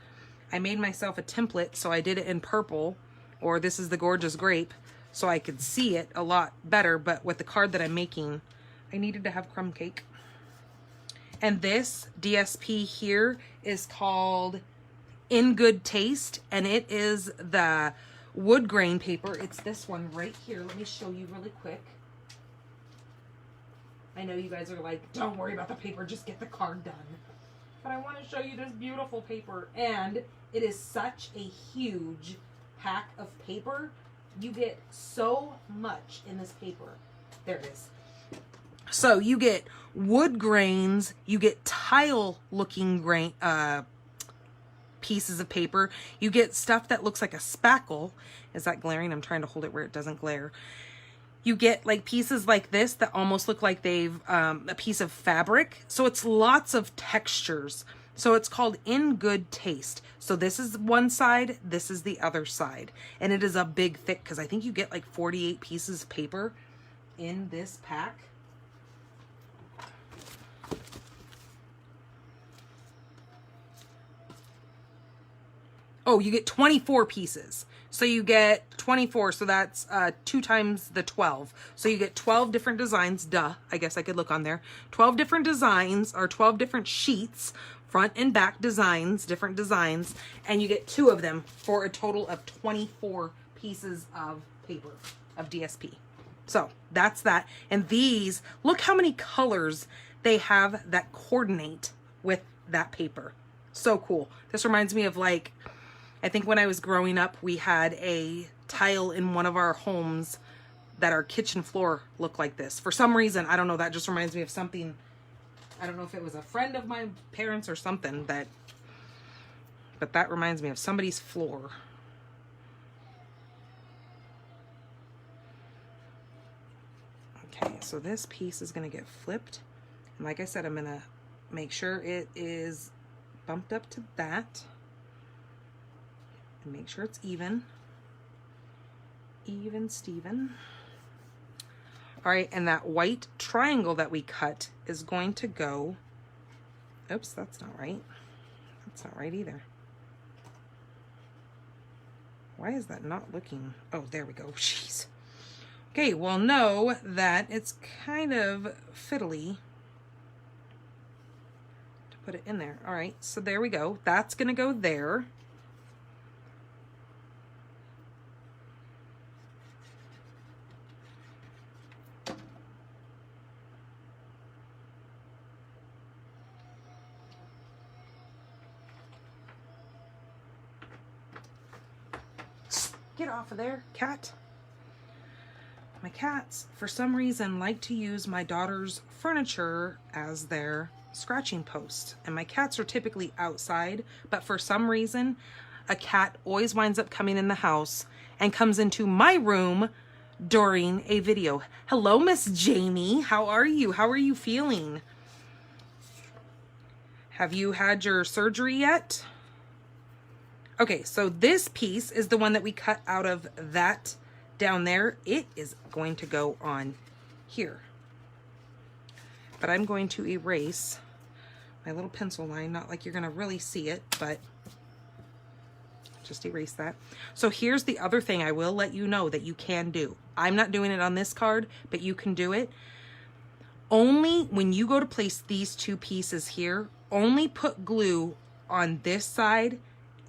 I made myself a template, so I did it in purple, or this is the Gorgeous Grape, so I could see it a lot better. But with the card that I'm making, I needed to have crumb cake. And this DSP here is called In Good Taste, and it is the wood grain paper. It's this one right here. Let me show you really quick. I know you guys are like, don't worry about the paper, just get the card done. But I want to show you this beautiful paper, and it is such a huge pack of paper. You get so much in this paper. There it is. So you get wood grains, you get tile looking grain pieces of paper, you get stuff that looks like a spackle. Is that glaring? I'm trying to hold it where it doesn't glare. You get like pieces like this that almost look like they've a piece of fabric. So it's lots of textures. So it's called In Good Taste. So this is one side, this is the other side. And it is a big thick, because I think you get like 48 pieces of paper in this pack. Oh, you get 24 pieces. So you get 24, so that's 2 times the 12. So you get 12 different designs. Duh, I guess I could look on there. 12 different designs, or 12 different sheets, front and back designs, different designs, and you get 2 of them for a total of 24 pieces of paper, of DSP. So that's that. And these, look how many colors they have that coordinate with that paper. So cool. This reminds me of, like, I think when I was growing up, we had a tile in one of our homes that our kitchen floor looked like this. For some reason, I don't know, that just reminds me of something. I don't know if it was a friend of my parents or something, but that reminds me of somebody's floor. Okay, so this piece is going to get flipped. And like I said, I'm going to make sure it is bumped up to that. And make sure it's even. Even Steven. All right, and that white triangle that we cut is going to go, oops, that's not right. That's not right either. Why is that not looking? Oh, there we go. Jeez. Okay, well, know that it's kind of fiddly to put it in there. All right, so there we go. That's going to go there. Get off of there, cat. My cats, for some reason, like to use my daughter's furniture as their scratching post. And my cats are typically outside, but for some reason, a cat always winds up coming in the house and comes into my room during a video. Hello, Miss Jamie. How are you? How are you feeling? Have you had your surgery yet? Okay, so this piece is the one that we cut out of that down there. It is going to go on here. But I'm going to erase my little pencil line. Not like you're going to really see it, but just erase that. So here's the other thing I will let you know that you can do. I'm not doing it on this card, but you can do it. Only when you go to place these two pieces here, only put glue on this side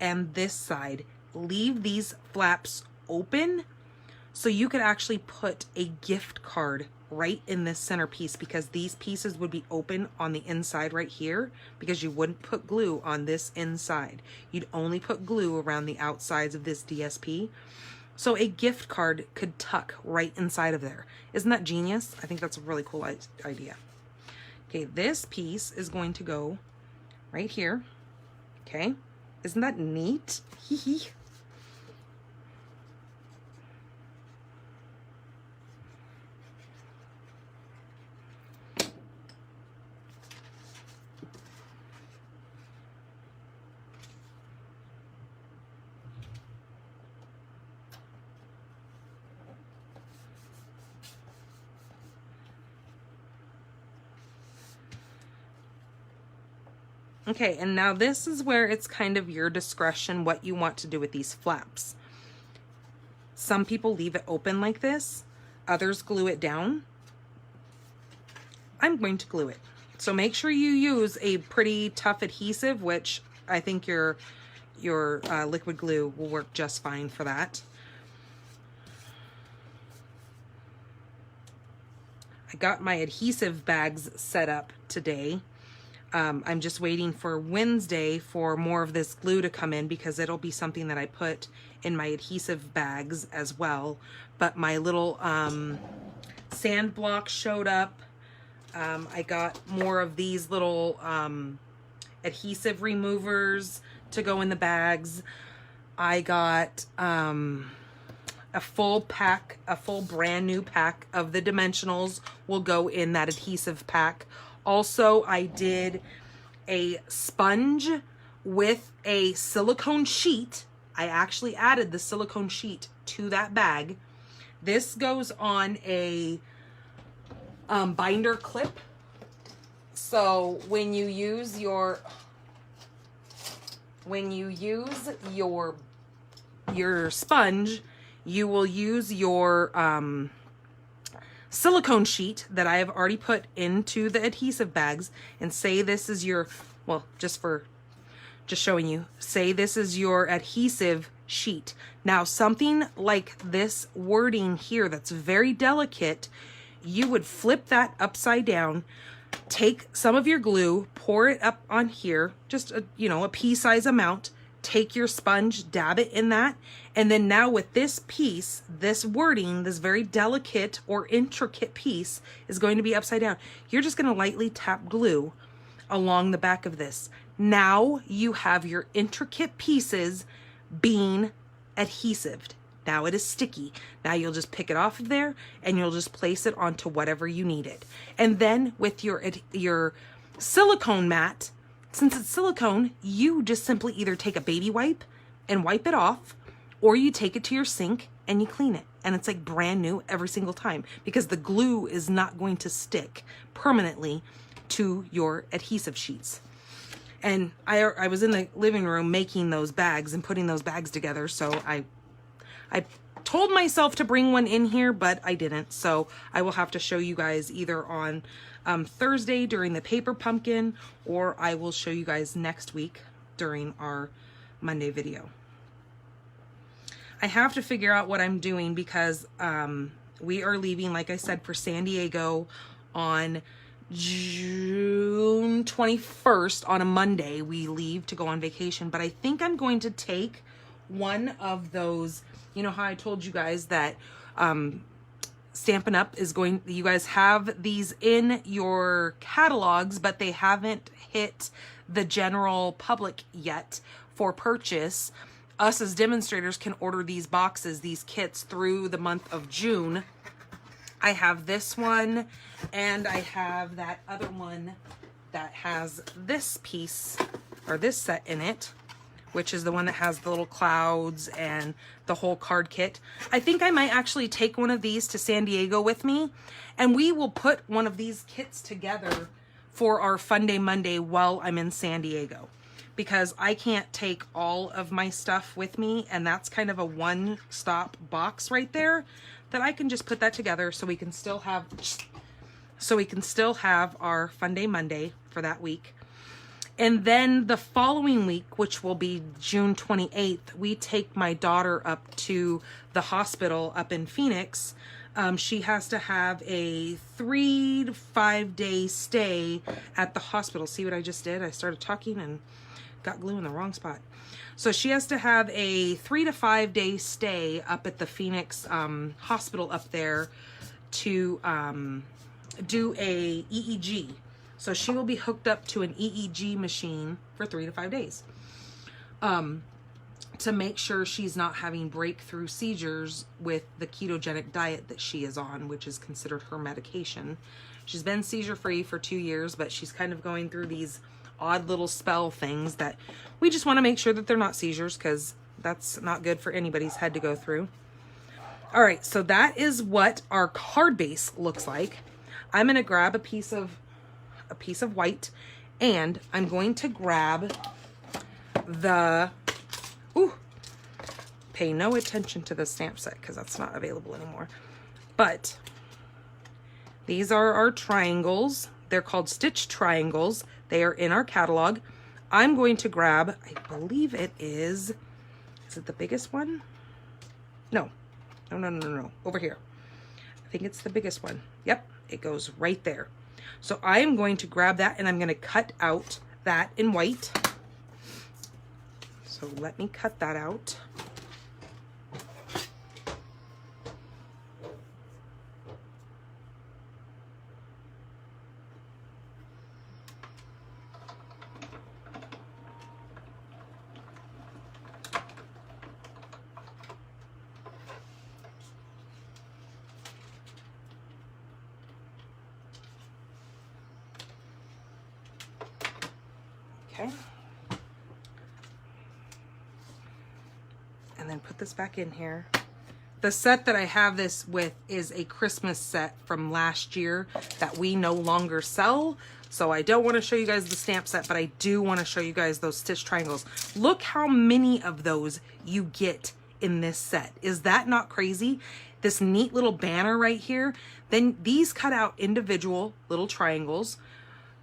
and this side. Leave these flaps open so you could actually put a gift card right in this centerpiece, because these pieces would be open on the inside right here, because you wouldn't put glue on this inside. You'd only put glue around the outsides of this DSP. So a gift card could tuck right inside of there. Isn't that genius? I think that's a really cool idea. Okay, this piece is going to go right here. Okay, isn't that neat? Hee hee. Okay, and now this is where it's kind of your discretion what you want to do with these flaps. Some people leave it open like this, others glue it down. I'm going to glue it. So make sure you use a pretty tough adhesive, which I think your liquid glue will work just fine for that. I got my adhesive bags set up today. I'm just waiting for Wednesday for more of this glue to come in, because it'll be something that I put in my adhesive bags as well. But my little sand block showed up. I got more of these little adhesive removers to go in the bags. I got a full pack, a full brand new pack of the dimensionals will go in that adhesive pack. Also, I did a sponge with a silicone sheet. I actually added the silicone sheet to that bag. This goes on a binder clip. So when you use your sponge, you will use your silicone sheet that I have already put into the adhesive bags, and say this is your, well, just showing you, say this is your adhesive sheet. Now something like this wording here that's very delicate, you would flip that upside down, take some of your glue, pour it up on here, just a pea-size amount, take your sponge, dab it in that, and then now with this piece, this wording, this very delicate or intricate piece is going to be upside down. You're just going to lightly tap glue along the back of this. Now you have your intricate pieces being adhesived. Now it is sticky. Now you'll just pick it off of there and you'll just place it onto whatever you need it. And then with your silicone mat, since it's silicone, you just simply either take a baby wipe and wipe it off, or you take it to your sink and you clean it. And it's like brand new every single time, because the glue is not going to stick permanently to your adhesive sheets. And I was in the living room making those bags and putting those bags together, so I told myself to bring one in here, but I didn't. So I will have to show you guys either on Thursday during the paper pumpkin, or I will show you guys next week during our Monday video. I have to figure out what I'm doing, because we are leaving, like I said, for San Diego on June 21st. On a Monday we leave to go on vacation, but I think I'm going to take one of those, you know how I told you guys that Stampin' Up! Is going, you guys have these in your catalogs, but they haven't hit the general public yet for purchase. Us as demonstrators can order these boxes, these kits, through the month of June. I have this one, and I have that other one that has this piece or this set in it, which is the one that has the little clouds and the whole card kit. I think I might actually take one of these to San Diego with me, and we will put one of these kits together for our Funday Monday while I'm in San Diego, because I can't take all of my stuff with me, and that's kind of a one-stop box right there that I can just put that together so we can still have our Funday Monday for that week. And then the following week, which will be June 28th, we take my daughter up to the hospital up in Phoenix. She has to have a 3 to 5 day stay at the hospital. See what I just did? I started talking and got glue in the wrong spot. So she has to have a 3 to 5 day stay up at the Phoenix hospital up there to do a EEG. So she will be hooked up to an EEG machine for 3 to 5 days to make sure she's not having breakthrough seizures with the ketogenic diet that she is on, which is considered her medication. She's been seizure free for 2 years, but she's kind of going through these odd little spell things that we just want to make sure that they're not seizures, because that's not good for anybody's head to go through. All right, so that is what our card base looks like. I'm going to grab a piece of white, and I'm going to grab the, pay no attention to the stamp set because that's not available anymore. But these are our triangles. They're called stitch triangles. They are in our catalog. I'm going to grab, I believe it is it the biggest one? No. Over here. I think it's the biggest one. Yep, it goes right there. So I am going to grab that, and I'm going to cut out that in white. So let me cut that out. Okay. And then put this back in here. The set that I have this with is a Christmas set from last year that we no longer sell. So I don't want to show you guys the stamp set, but I do want to show you guys those stitch triangles. Look how many of those you get in this set. Is that not crazy? This neat little banner right here. Then these cut out individual little triangles,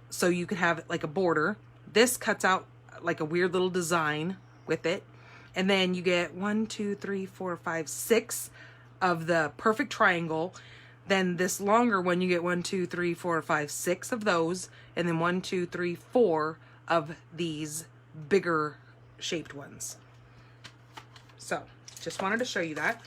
so you could have like a border. This cuts out like a weird little design with it. And then you get 1, 2, 3, 4, 5, 6 of the perfect triangle. Then this longer one, you get 1, 2, 3, 4, 5, 6 of those. And then 1, 2, 3, 4 of these bigger shaped ones. So just wanted to show you that.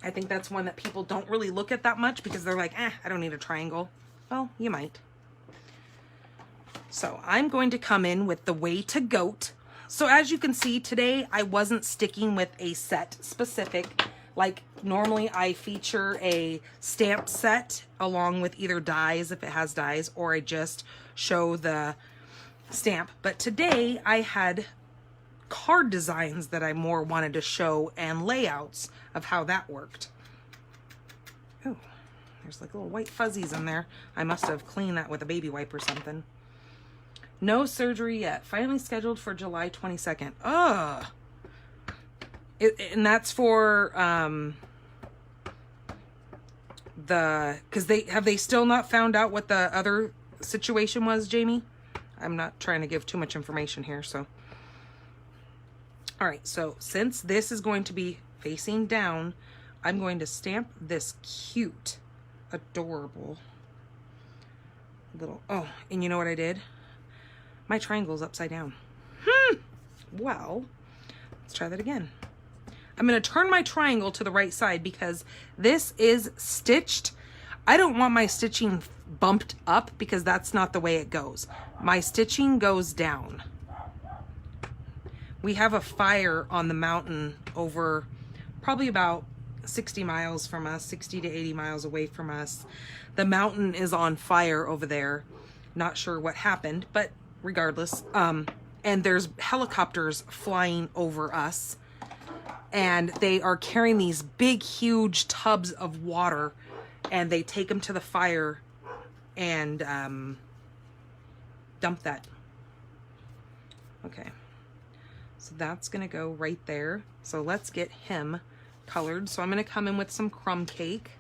I think that's one that people don't really look at that much because they're like, I don't need a triangle. Well, you might. So I'm going to come in with the Way to Goat. So as you can see today, I wasn't sticking with a set specific. Like normally I feature a stamp set along with either dies if it has dies, or I just show the stamp. But today I had card designs that I more wanted to show and layouts of how that worked. Oh, there's like little white fuzzies in there. I must have cleaned that with a baby wipe or something. No surgery yet. Finally scheduled for July 22nd. Ugh. And that's for because they still not found out what the other situation was, Jamie? I'm not trying to give too much information here, so. All right, so since this is going to be facing down, I'm going to stamp this cute, adorable little, oh, and you know what I did? My triangle's upside down. Well, let's try that again. I'm going to turn my triangle to the right side because this is stitched. I don't want my stitching bumped up because that's not the way it goes. My stitching goes down. We have a fire on the mountain over probably about 60 miles from us, 60 to 80 miles away from us. The mountain is on fire over there. Not sure what happened, but regardless. And there's helicopters flying over us. And they are carrying these big, huge tubs of water. And they take them to the fire and dump that. Okay. So that's going to go right there. So let's get him colored. So I'm going to come in with some crumb cake.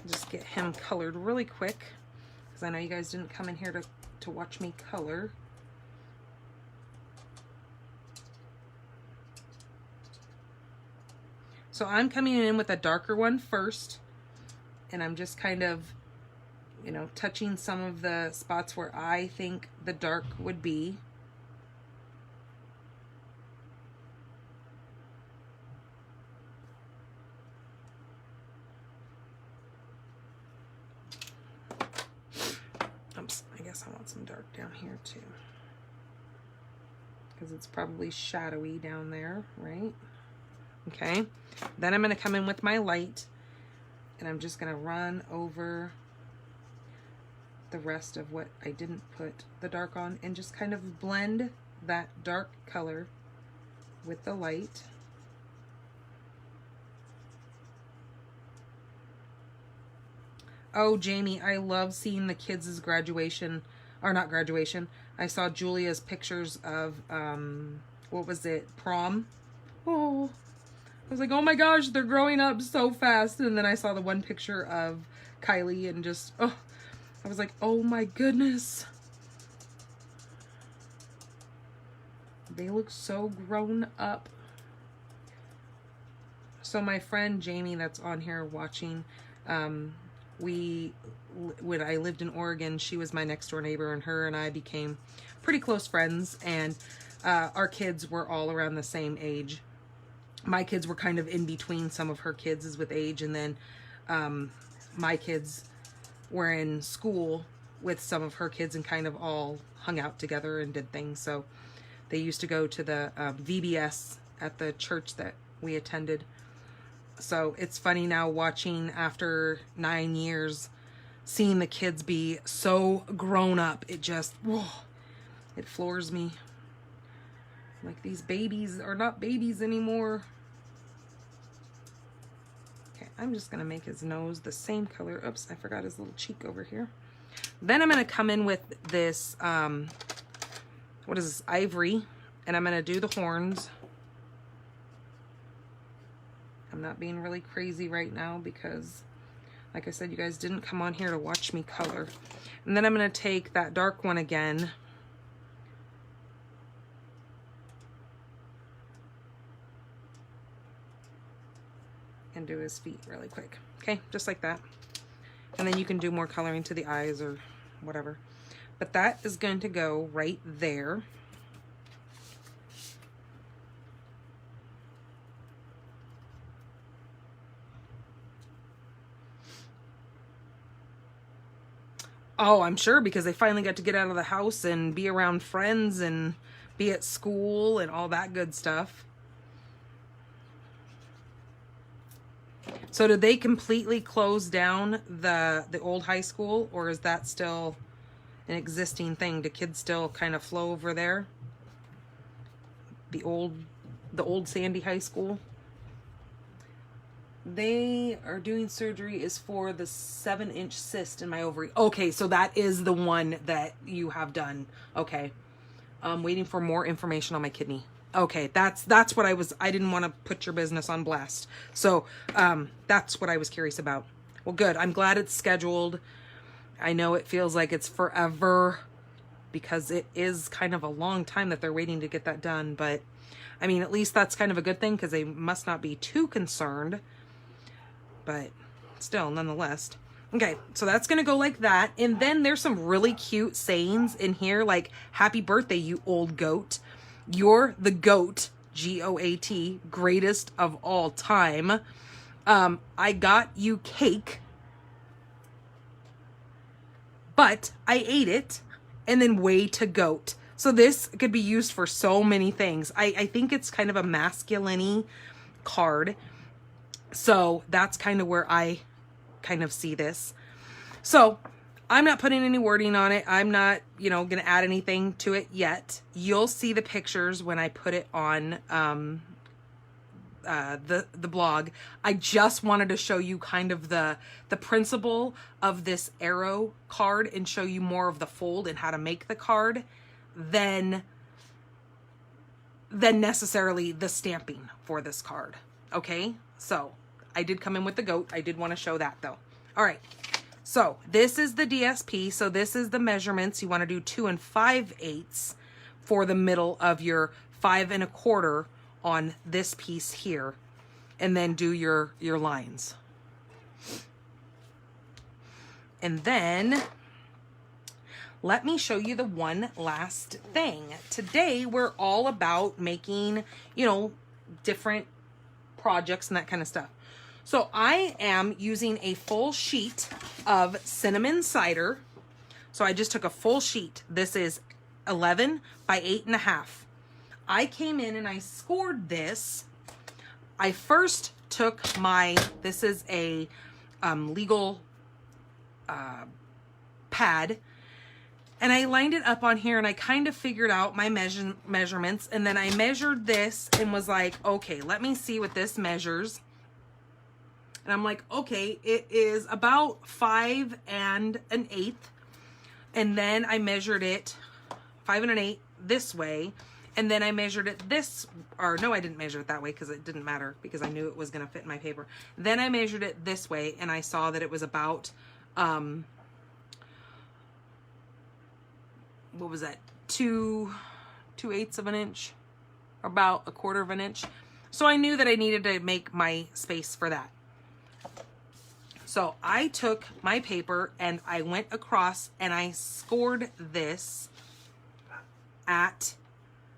Just get him colored really quick, because I know you guys didn't come in here to watch me color. So I'm coming in with a darker one first, and I'm just kind of, you know, touching some of the spots where I think the dark would be. Oops, I guess I want some dark down here too, because it's probably shadowy down there, right? Okay, then I'm going to come in with my light, and I'm just going to run over the rest of what I didn't put the dark on, and just kind of blend that dark color with the light. Oh, Jamie, I love seeing the kids' graduation, or not graduation. I saw Julia's pictures of, what was it, prom? Oh, I was like, oh my gosh, they're growing up so fast. And then I saw the one picture of Kylie and just, oh, I was like, oh my goodness. They look so grown up. So my friend Jamie that's on here watching, when I lived in Oregon, she was my next door neighbor, and her and I became pretty close friends, and our kids were all around the same age. My kids were kind of in between some of her kids with age, and then my kids were in school with some of her kids and kind of all hung out together and did things. So they used to go to the VBS at the church that we attended. So it's funny now watching after 9 years, seeing the kids be so grown up. It just, whoa, it floors me. Like, these babies are not babies anymore. Okay, I'm just going to make his nose the same color. Oops, I forgot his little cheek over here. Then I'm going to come in with this, what is this, ivory. And I'm going to do the horns. I'm not being really crazy right now because, like I said, you guys didn't come on here to watch me color. And then I'm going to take that dark one again. And do his feet really quick. Okay, just like that. And then you can do more coloring to the eyes or whatever. But that is going to go right there. Oh, I'm sure, because they finally got to get out of the house and be around friends and be at school and all that good stuff. So did they completely close down the old high school, or is that still an existing thing? Do kids still kind of flow over there? The old Sandy High School? They are doing surgery is for the 7-inch cyst in my ovary. Okay, so that is the one that you have done. Okay. I'm waiting for more information on my kidney. Okay, that's what I didn't want to put your business on blast. So, that's what I was curious about. Well, good. I'm glad it's scheduled. I know it feels like it's forever because it is kind of a long time that they're waiting to get that done. But, I mean, at least that's kind of a good thing because they must not be too concerned. But still, nonetheless. Okay, so that's going to go like that. And then there's some really cute sayings in here, like, happy birthday, you old goat. You're the GOAT, G-O-A-T, greatest of all time. I got you cake, but I ate it, and then way to goat. So this could be used for so many things. I think it's kind of a masculine-y card. So that's kind of where I kind of see this. So I'm not putting any wording on it. I'm not, you know, going to add anything to it yet. You'll see the pictures when I put it on the blog. I just wanted to show you kind of the principle of this arrow card and show you more of the fold and how to make the card than necessarily the stamping for this card. Okay, so I did come in with the goat. I did want to show that though. All right, so this is the DSP. So this is the measurements. You want to do 2 5/8 for the middle of your 5 1/4 on this piece here, and then do your lines. And then let me show you the one last thing. Today, we're all about making, you know, different projects and that kind of stuff. So I am using a full sheet of cinnamon cider. So I just took a full sheet. This is 11 by 8.5. I came in and I scored this. I first took this is a legal pad, and I lined it up on here, and I kind of figured out my measurements, and then I measured this and was like, okay, let me see what this measures. And I'm like, okay, it is about 5 1/8. And then I measured it 5 1/8 this way. And then I measured it this, or no, I didn't measure it that way because it didn't matter because I knew it was going to fit in my paper. Then I measured it this way, and I saw that it was about, what was that? 2/8 of an inch, about 1/4 of an inch. So I knew that I needed to make my space for that. So I took my paper and I went across and I scored this at,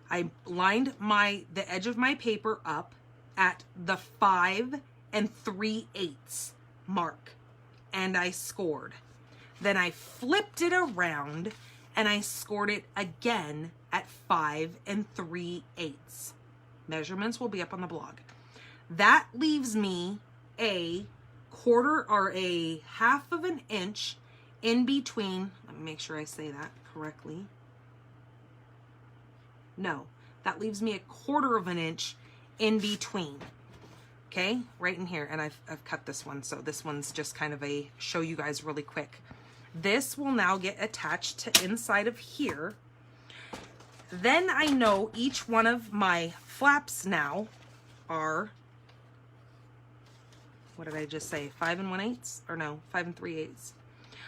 I lined the edge of my paper up at the 5 3/8 mark, and I scored. Then I flipped it around and I scored it again at 5 3/8. Measurements will be up on the blog. That leaves me a 1/4 or a 1/2 of an inch in between. Let me make sure I say that correctly. No, that leaves me a 1/4 of an inch in between. Okay, right in here. And I've cut this one, so this one's just kind of a show you guys really quick. This will now get attached to inside of here. Then I know each one of my flaps now are, what did I just say? 5 1/8, or no, 5 3/8.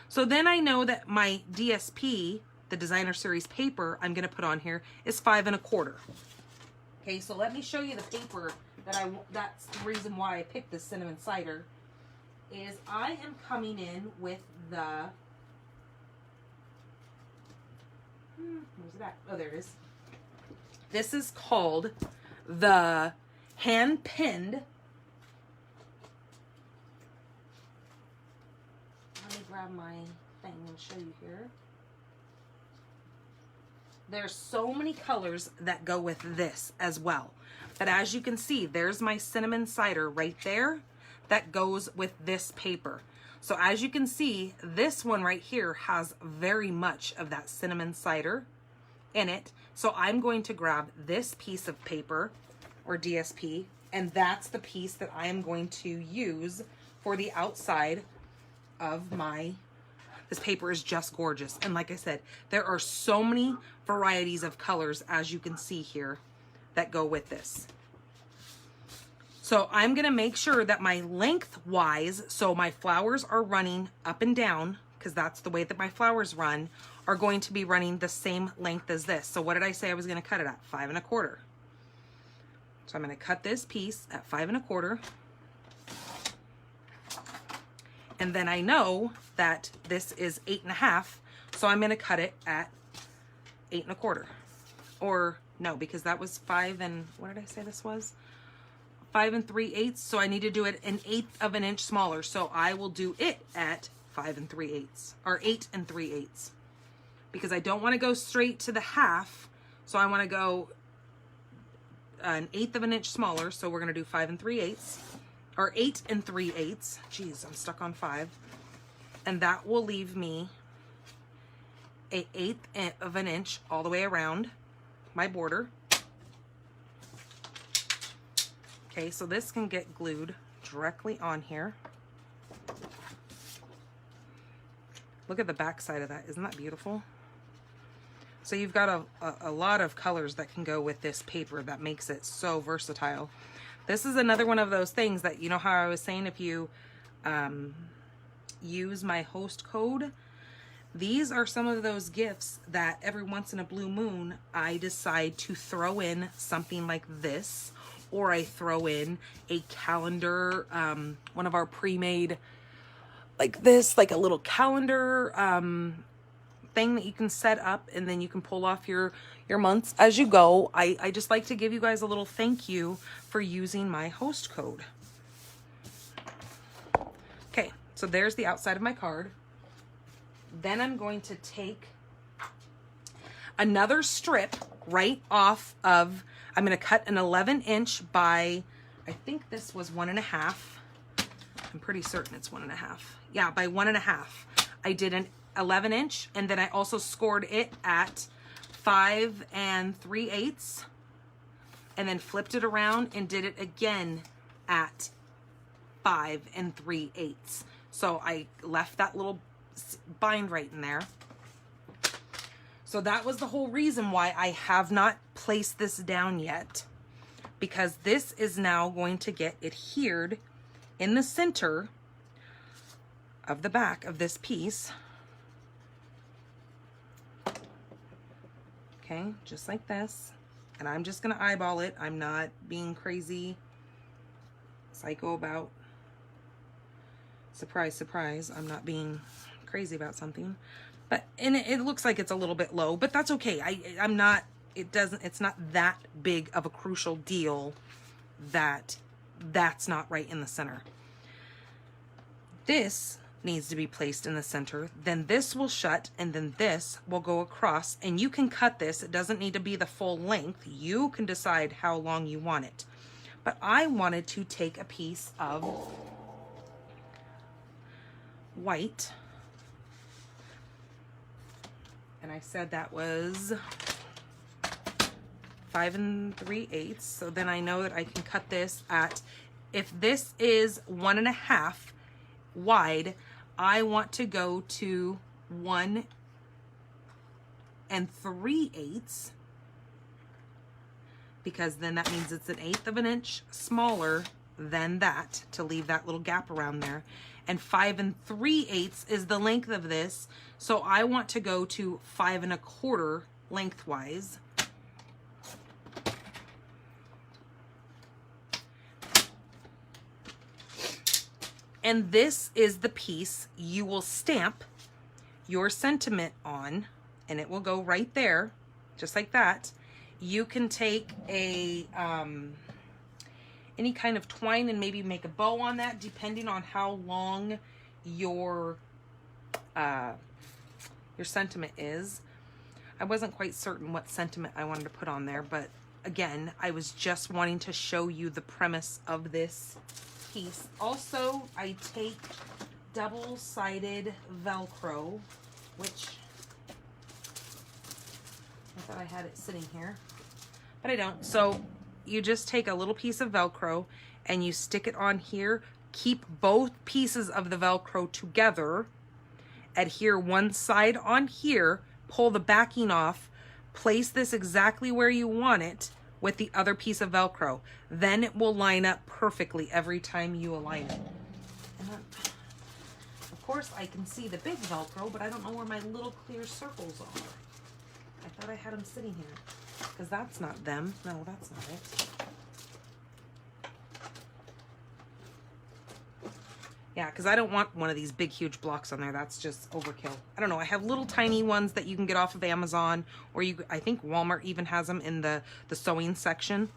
So then I know that my DSP, the designer series paper I'm going to put on here, is 5 1/4. Okay, so let me show you the paper that's the reason why I picked this cinnamon cider, is I am coming in with the, where's it at? Oh, there it is. This is called the hand pinned. Let me grab my thing and show you here. There's so many colors that go with this as well. But as you can see, there's my cinnamon cider right there that goes with this paper. So as you can see, this one right here has very much of that cinnamon cider in it. So I'm going to grab this piece of paper, or DSP, and that's the piece that I am going to use for the outside of my, this paper is just gorgeous. And like I said, there are so many varieties of colors, as you can see here, that go with this. So I'm gonna make sure that my lengthwise, so my flowers are running up and down, because that's the way that my flowers run, are going to be running the same length as this. So what did I say I was gonna cut it at? 5 1/4. So I'm gonna cut this piece at 5 1/4. And then I know that this is 8 1/2, so I'm gonna cut it at 8 1/4. Or no, because that was 5 and, what did I say this was? 5 3/8, so I need to do it 1/8 of an inch smaller. So I will do it at 5 3/8, or 8 3/8. because I don't want to go straight to the half. So I want to go an 1/8 of an inch smaller. So we're going to do 5 3/8 or 8 3/8. Geez, I'm stuck on 5. And that will leave me a 1/8 of an inch all the way around my border. Okay, so this can get glued directly on here. Look at the back side of that. Isn't that beautiful? So you've got a lot of colors that can go with this paper that makes it so versatile. This is another one of those things that, you know how I was saying, if you use my host code, these are some of those gifts that every once in a blue moon, I decide to throw in something like this, or I throw in a calendar, one of our pre-made like this, like a little calendar thing that you can set up, and then you can pull off your months as you go. I just like to give you guys a little thank you for using my host code. Okay, so there's the outside of my card. Then I'm going to take another strip right off of, I'm going to cut an 11 inch by, I think this was 1.5. I'm pretty certain it's 1.5. Yeah, by 1.5. I did an 11 inch, and then I also scored it at 5 3/8, and then flipped it around and did it again at 5 3/8. So I left that little bind right in there. So that was the whole reason why I have not placed this down yet, because this is now going to get adhered in the center of the back of this piece. Okay, just like this. And I'm just gonna eyeball it. I'm not being crazy psycho about, surprise, surprise, I'm not being crazy about something. But, and it looks like it's a little bit low, but that's okay. I'm not, it's not that big of a crucial deal that that's not right in the center. This needs to be placed in the center, then this will shut, and then this will go across, and you can cut this. It doesn't need to be the full length. You can decide how long you want it. But I wanted to take a piece of white, and I said that was 5 3/8. So then I know that I can cut this at, if this is 1.5 wide, I want to go to 1 3/8, because then that means it's an 1/8 of an inch smaller than that, to leave that little gap around there. And 5 3/8 is the length of this, so I want to go to 5 1/4 lengthwise. And this is the piece you will stamp your sentiment on, and it will go right there, just like that. You can take a any kind of twine and maybe make a bow on that, depending on how long your sentiment is. I wasn't quite certain what sentiment I wanted to put on there, but again, I was just wanting to show you the premise of this piece. Also, I take double-sided Velcro, which I thought I had it sitting here, but I don't. So you just take a little piece of Velcro and you stick it on here. Keep both pieces of the Velcro together. Adhere one side on here, pull the backing off, place this exactly where you want it with the other piece of Velcro. Then it will line up perfectly every time you align it. And then, of course, I can see the big Velcro, but I don't know where my little clear circles are. I thought I had them sitting here, because that's not them. No, that's not it. Yeah, because I don't want one of these big, huge blocks on there. That's just overkill. I don't know. I have little tiny ones that you can get off of Amazon, or I think Walmart even has them in the sewing section.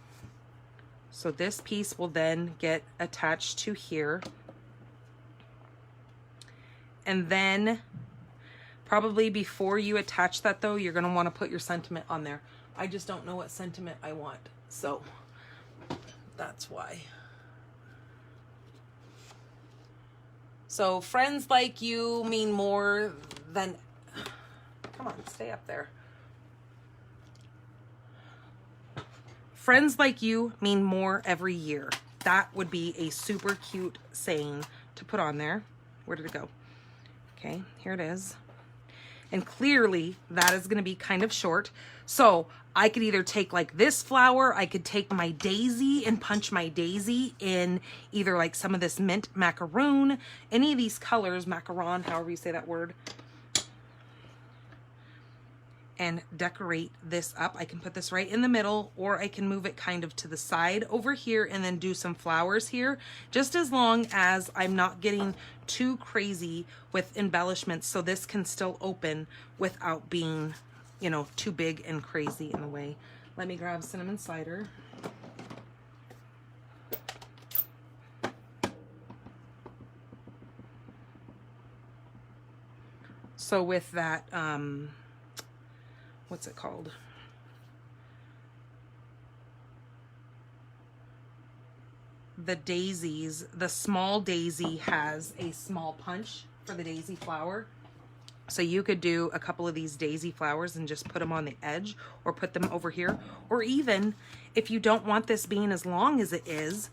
So this piece will then get attached to here. And then Probably before you attach that though, you're going to want to put your sentiment on there. I just don't know what sentiment I want. So that's why. So friends like you mean more than, come on, stay up there. Friends like you mean more every year. That would be a super cute saying to put on there. Where did it go? Okay, here it is. And clearly that is going to be kind of short. So I could either take like this flower, I could take my daisy and punch my daisy in either like some of this mint macaroon, any of these colors, macaron, however you say that word, and decorate this up. I can put this right in the middle, or I can move it kind of to the side over here and then do some flowers here, just as long as I'm not getting too crazy with embellishments, so this can still open without being, you know, too big and crazy in the way. Let me grab cinnamon cider. So with that, what's it called? The daisies, the small daisy has a small punch for the daisy flower. So you could do a couple of these daisy flowers and just put them on the edge, or put them over here. Or even if you don't want this being as long as it is,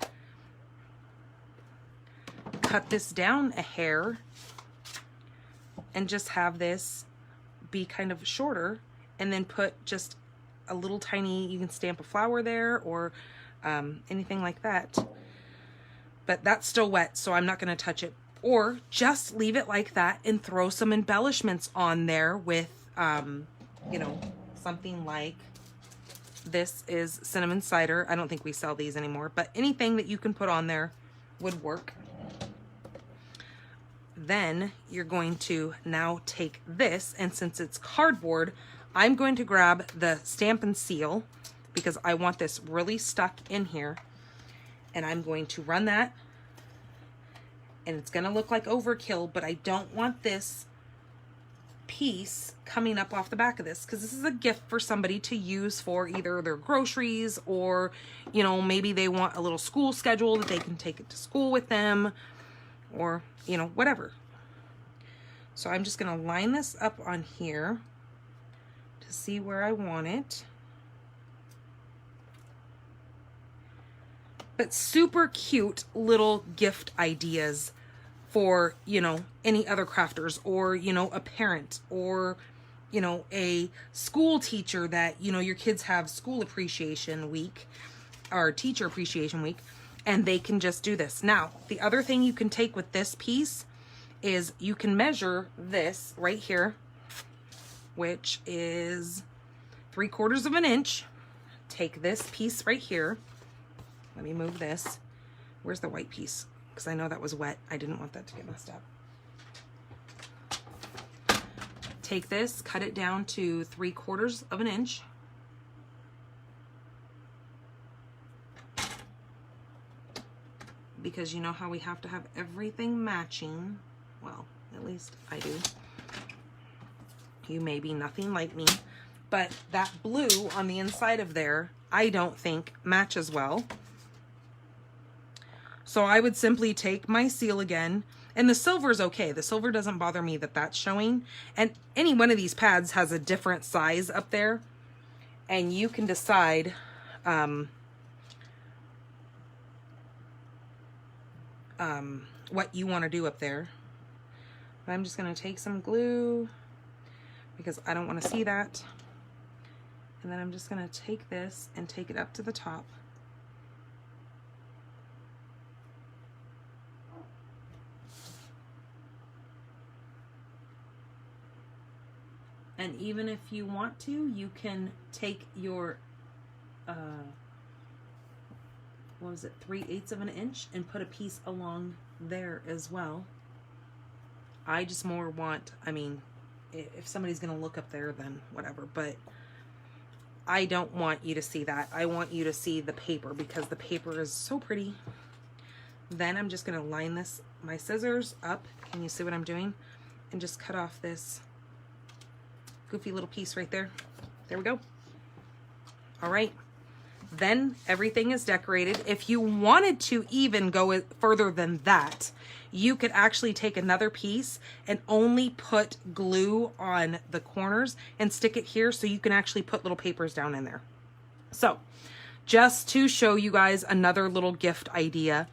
cut this down a hair and just have this be kind of shorter, and then put just a little tiny, you can stamp a flower there, or anything like that. But that's still wet, so I'm not going to touch it. Or just leave it like that and throw some embellishments on there with, you know, something like, this is cinnamon cider. I don't think we sell these anymore, but anything that you can put on there would work. Then you're going to now take this, and since it's cardboard, I'm going to grab the Stampin' seal, because I want this really stuck in here. And I'm going to run that, and it's going to look like overkill, but I don't want this piece coming up off the back of this, because this is a gift for somebody to use for either their groceries, or, you know, maybe they want a little school schedule that they can take it to school with them, or, you know, whatever. So I'm just going to line this up on here to see where I want it. But super cute little gift ideas for, you know, any other crafters, or, you know, a parent, or, you know, a school teacher that, you know, your kids have school appreciation week or teacher appreciation week, and they can just do this. Now, the other thing you can take with this piece is you can measure this right here, which is 3/4 of an inch. Take this piece right here. Let me move this. Where's the white piece? Because I know that was wet. I didn't want that to get messed up. Take this, cut it down to 3/4 of an inch. Because you know how we have to have everything matching. Well, at least I do. You may be nothing like me, but that blue on the inside of there, I don't think matches well. So I would simply take my seal again, and the silver is okay. The silver doesn't bother me that that's showing. And any one of these pads has a different size up there, and you can decide what you want to do up there. But I'm just going to take some glue because I don't want to see that. And then I'm just going to take this and take it up to the top. And even if you want to, you can take your, what was it, 3/8 of an inch and put a piece along there as well. I just more want, I mean, if somebody's going to look up there, then whatever. But I don't want you to see that. I want you to see the paper, because the paper is so pretty. Then I'm just going to line this, my scissors up. Can you see what I'm doing? And just cut off this goofy little piece right there. There we go. All right. Then everything is decorated. If you wanted to even go further than that, you could actually take another piece and only put glue on the corners and stick it here so you can actually put little papers down in there. So just to show you guys another little gift idea,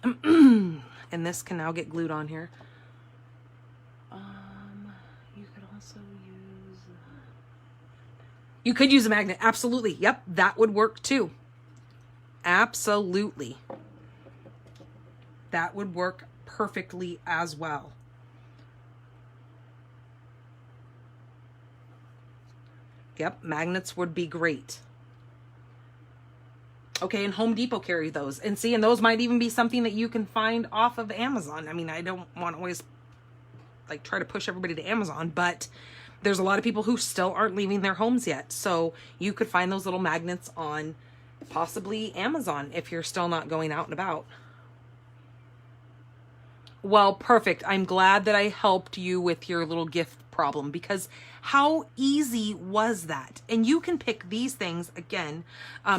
and this can now get glued on here. You could also use... You could use a magnet. Absolutely. Yep, that would work too. Absolutely. That would work perfectly as well. Yep, magnets would be great. Okay, and Home Depot carry those. And see, and those might even be something that you can find off of Amazon. I mean, I don't want to always like try to push everybody to Amazon, but there's a lot of people who still aren't leaving their homes yet. So you could find those little magnets on possibly Amazon if you're still not going out and about. Well, perfect. I'm glad that I helped you with your little gift problem, because how easy was that? And you can pick these things, again,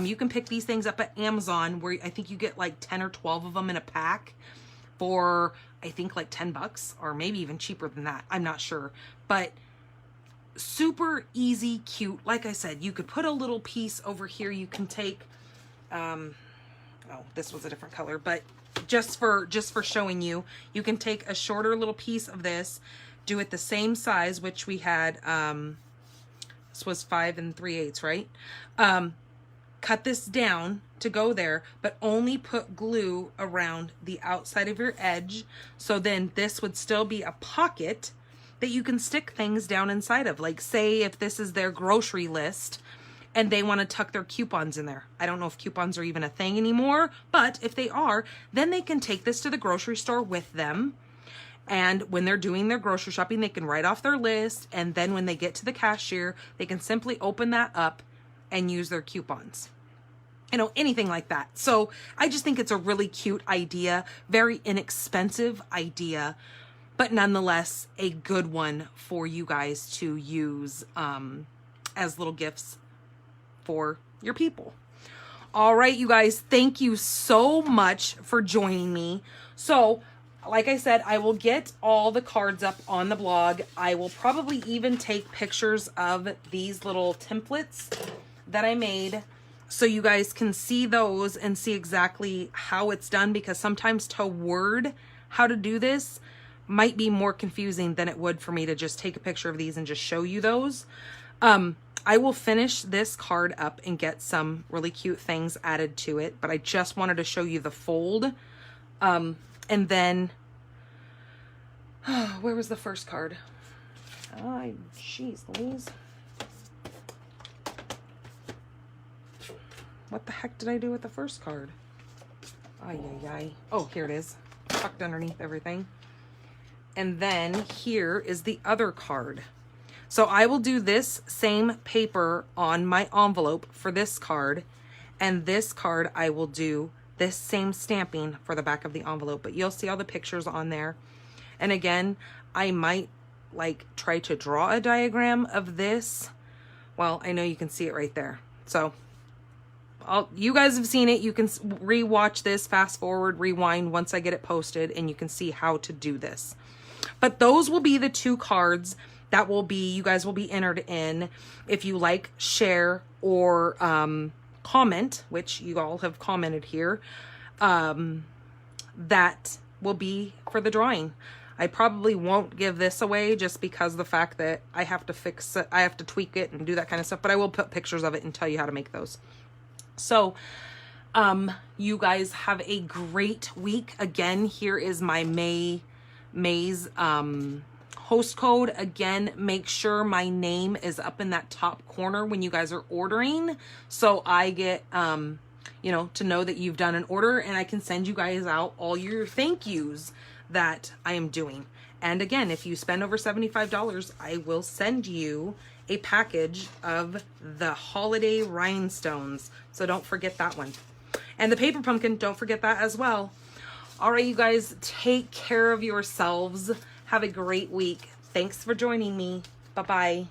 you can pick these things up at Amazon, where I think you get like 10 or 12 of them in a pack for, I think, like $10, or maybe even cheaper than that. I'm not sure. But super easy, cute. Like I said, you could put a little piece over here. You can take, oh, this was a different color, but just for showing you, you can take a shorter little piece of this, do it the same size, which we had, this was 5 3/8, right? Cut this down to go there, but only put glue around the outside of your edge. So then this would still be a pocket that you can stick things down inside of. Like, say if this is their grocery list and they want to tuck their coupons in there. I don't know if coupons are even a thing anymore, but if they are, then they can take this to the grocery store with them. And when they're doing their grocery shopping, they can write off their list. And then when they get to the cashier, they can simply open that up and use their coupons. You know, anything like that. So I just think it's a really cute idea, very inexpensive idea, but nonetheless a good one for you guys to use as little gifts for your people. All right, you guys, thank you so much for joining me. So like I said, I will get all the cards up on the blog. I will probably even take pictures of these little templates that I made so you guys can see those and see exactly how it's done, because sometimes to word how to do this might be more confusing than it would for me to just take a picture of these and just show you those. I will finish this card up and get some really cute things added to it, but I just wanted to show you the fold. And then, where was the first card? Jeez Louise. What the heck did I do with the first card? Ay, ay, ay. Oh, here it is. Tucked underneath everything. And then here is the other card. So I will do this same paper on my envelope for this card. And this card I will do this same stamping for the back of the envelope. But you'll see all the pictures on there. And again, I might like try to draw a diagram of this. Well, I know you can see it right there. So you guys have seen it. You can rewatch this, fast forward, rewind once I get it posted, and you can see how to do this. But those will be the two cards that will be, you guys will be entered in. If you like, share, or comment, which you all have commented here, that will be for the drawing. I probably won't give this away just because of the fact that I have to fix it, I have to tweak it and do that kind of stuff, but I will put pictures of it and tell you how to make those. So, you guys have a great week. Again, here is my May's host code. Again, make sure my name is up in that top corner when you guys are ordering, so I get you know, to know that you've done an order, and I can send you guys out all your thank yous that I am doing. And again, if you spend over $75, I will send you a package of the holiday rhinestones. So don't forget that one. And the paper pumpkin, don't forget that as well. All right, you guys, take care of yourselves. Have a great week. Thanks for joining me. Bye-bye.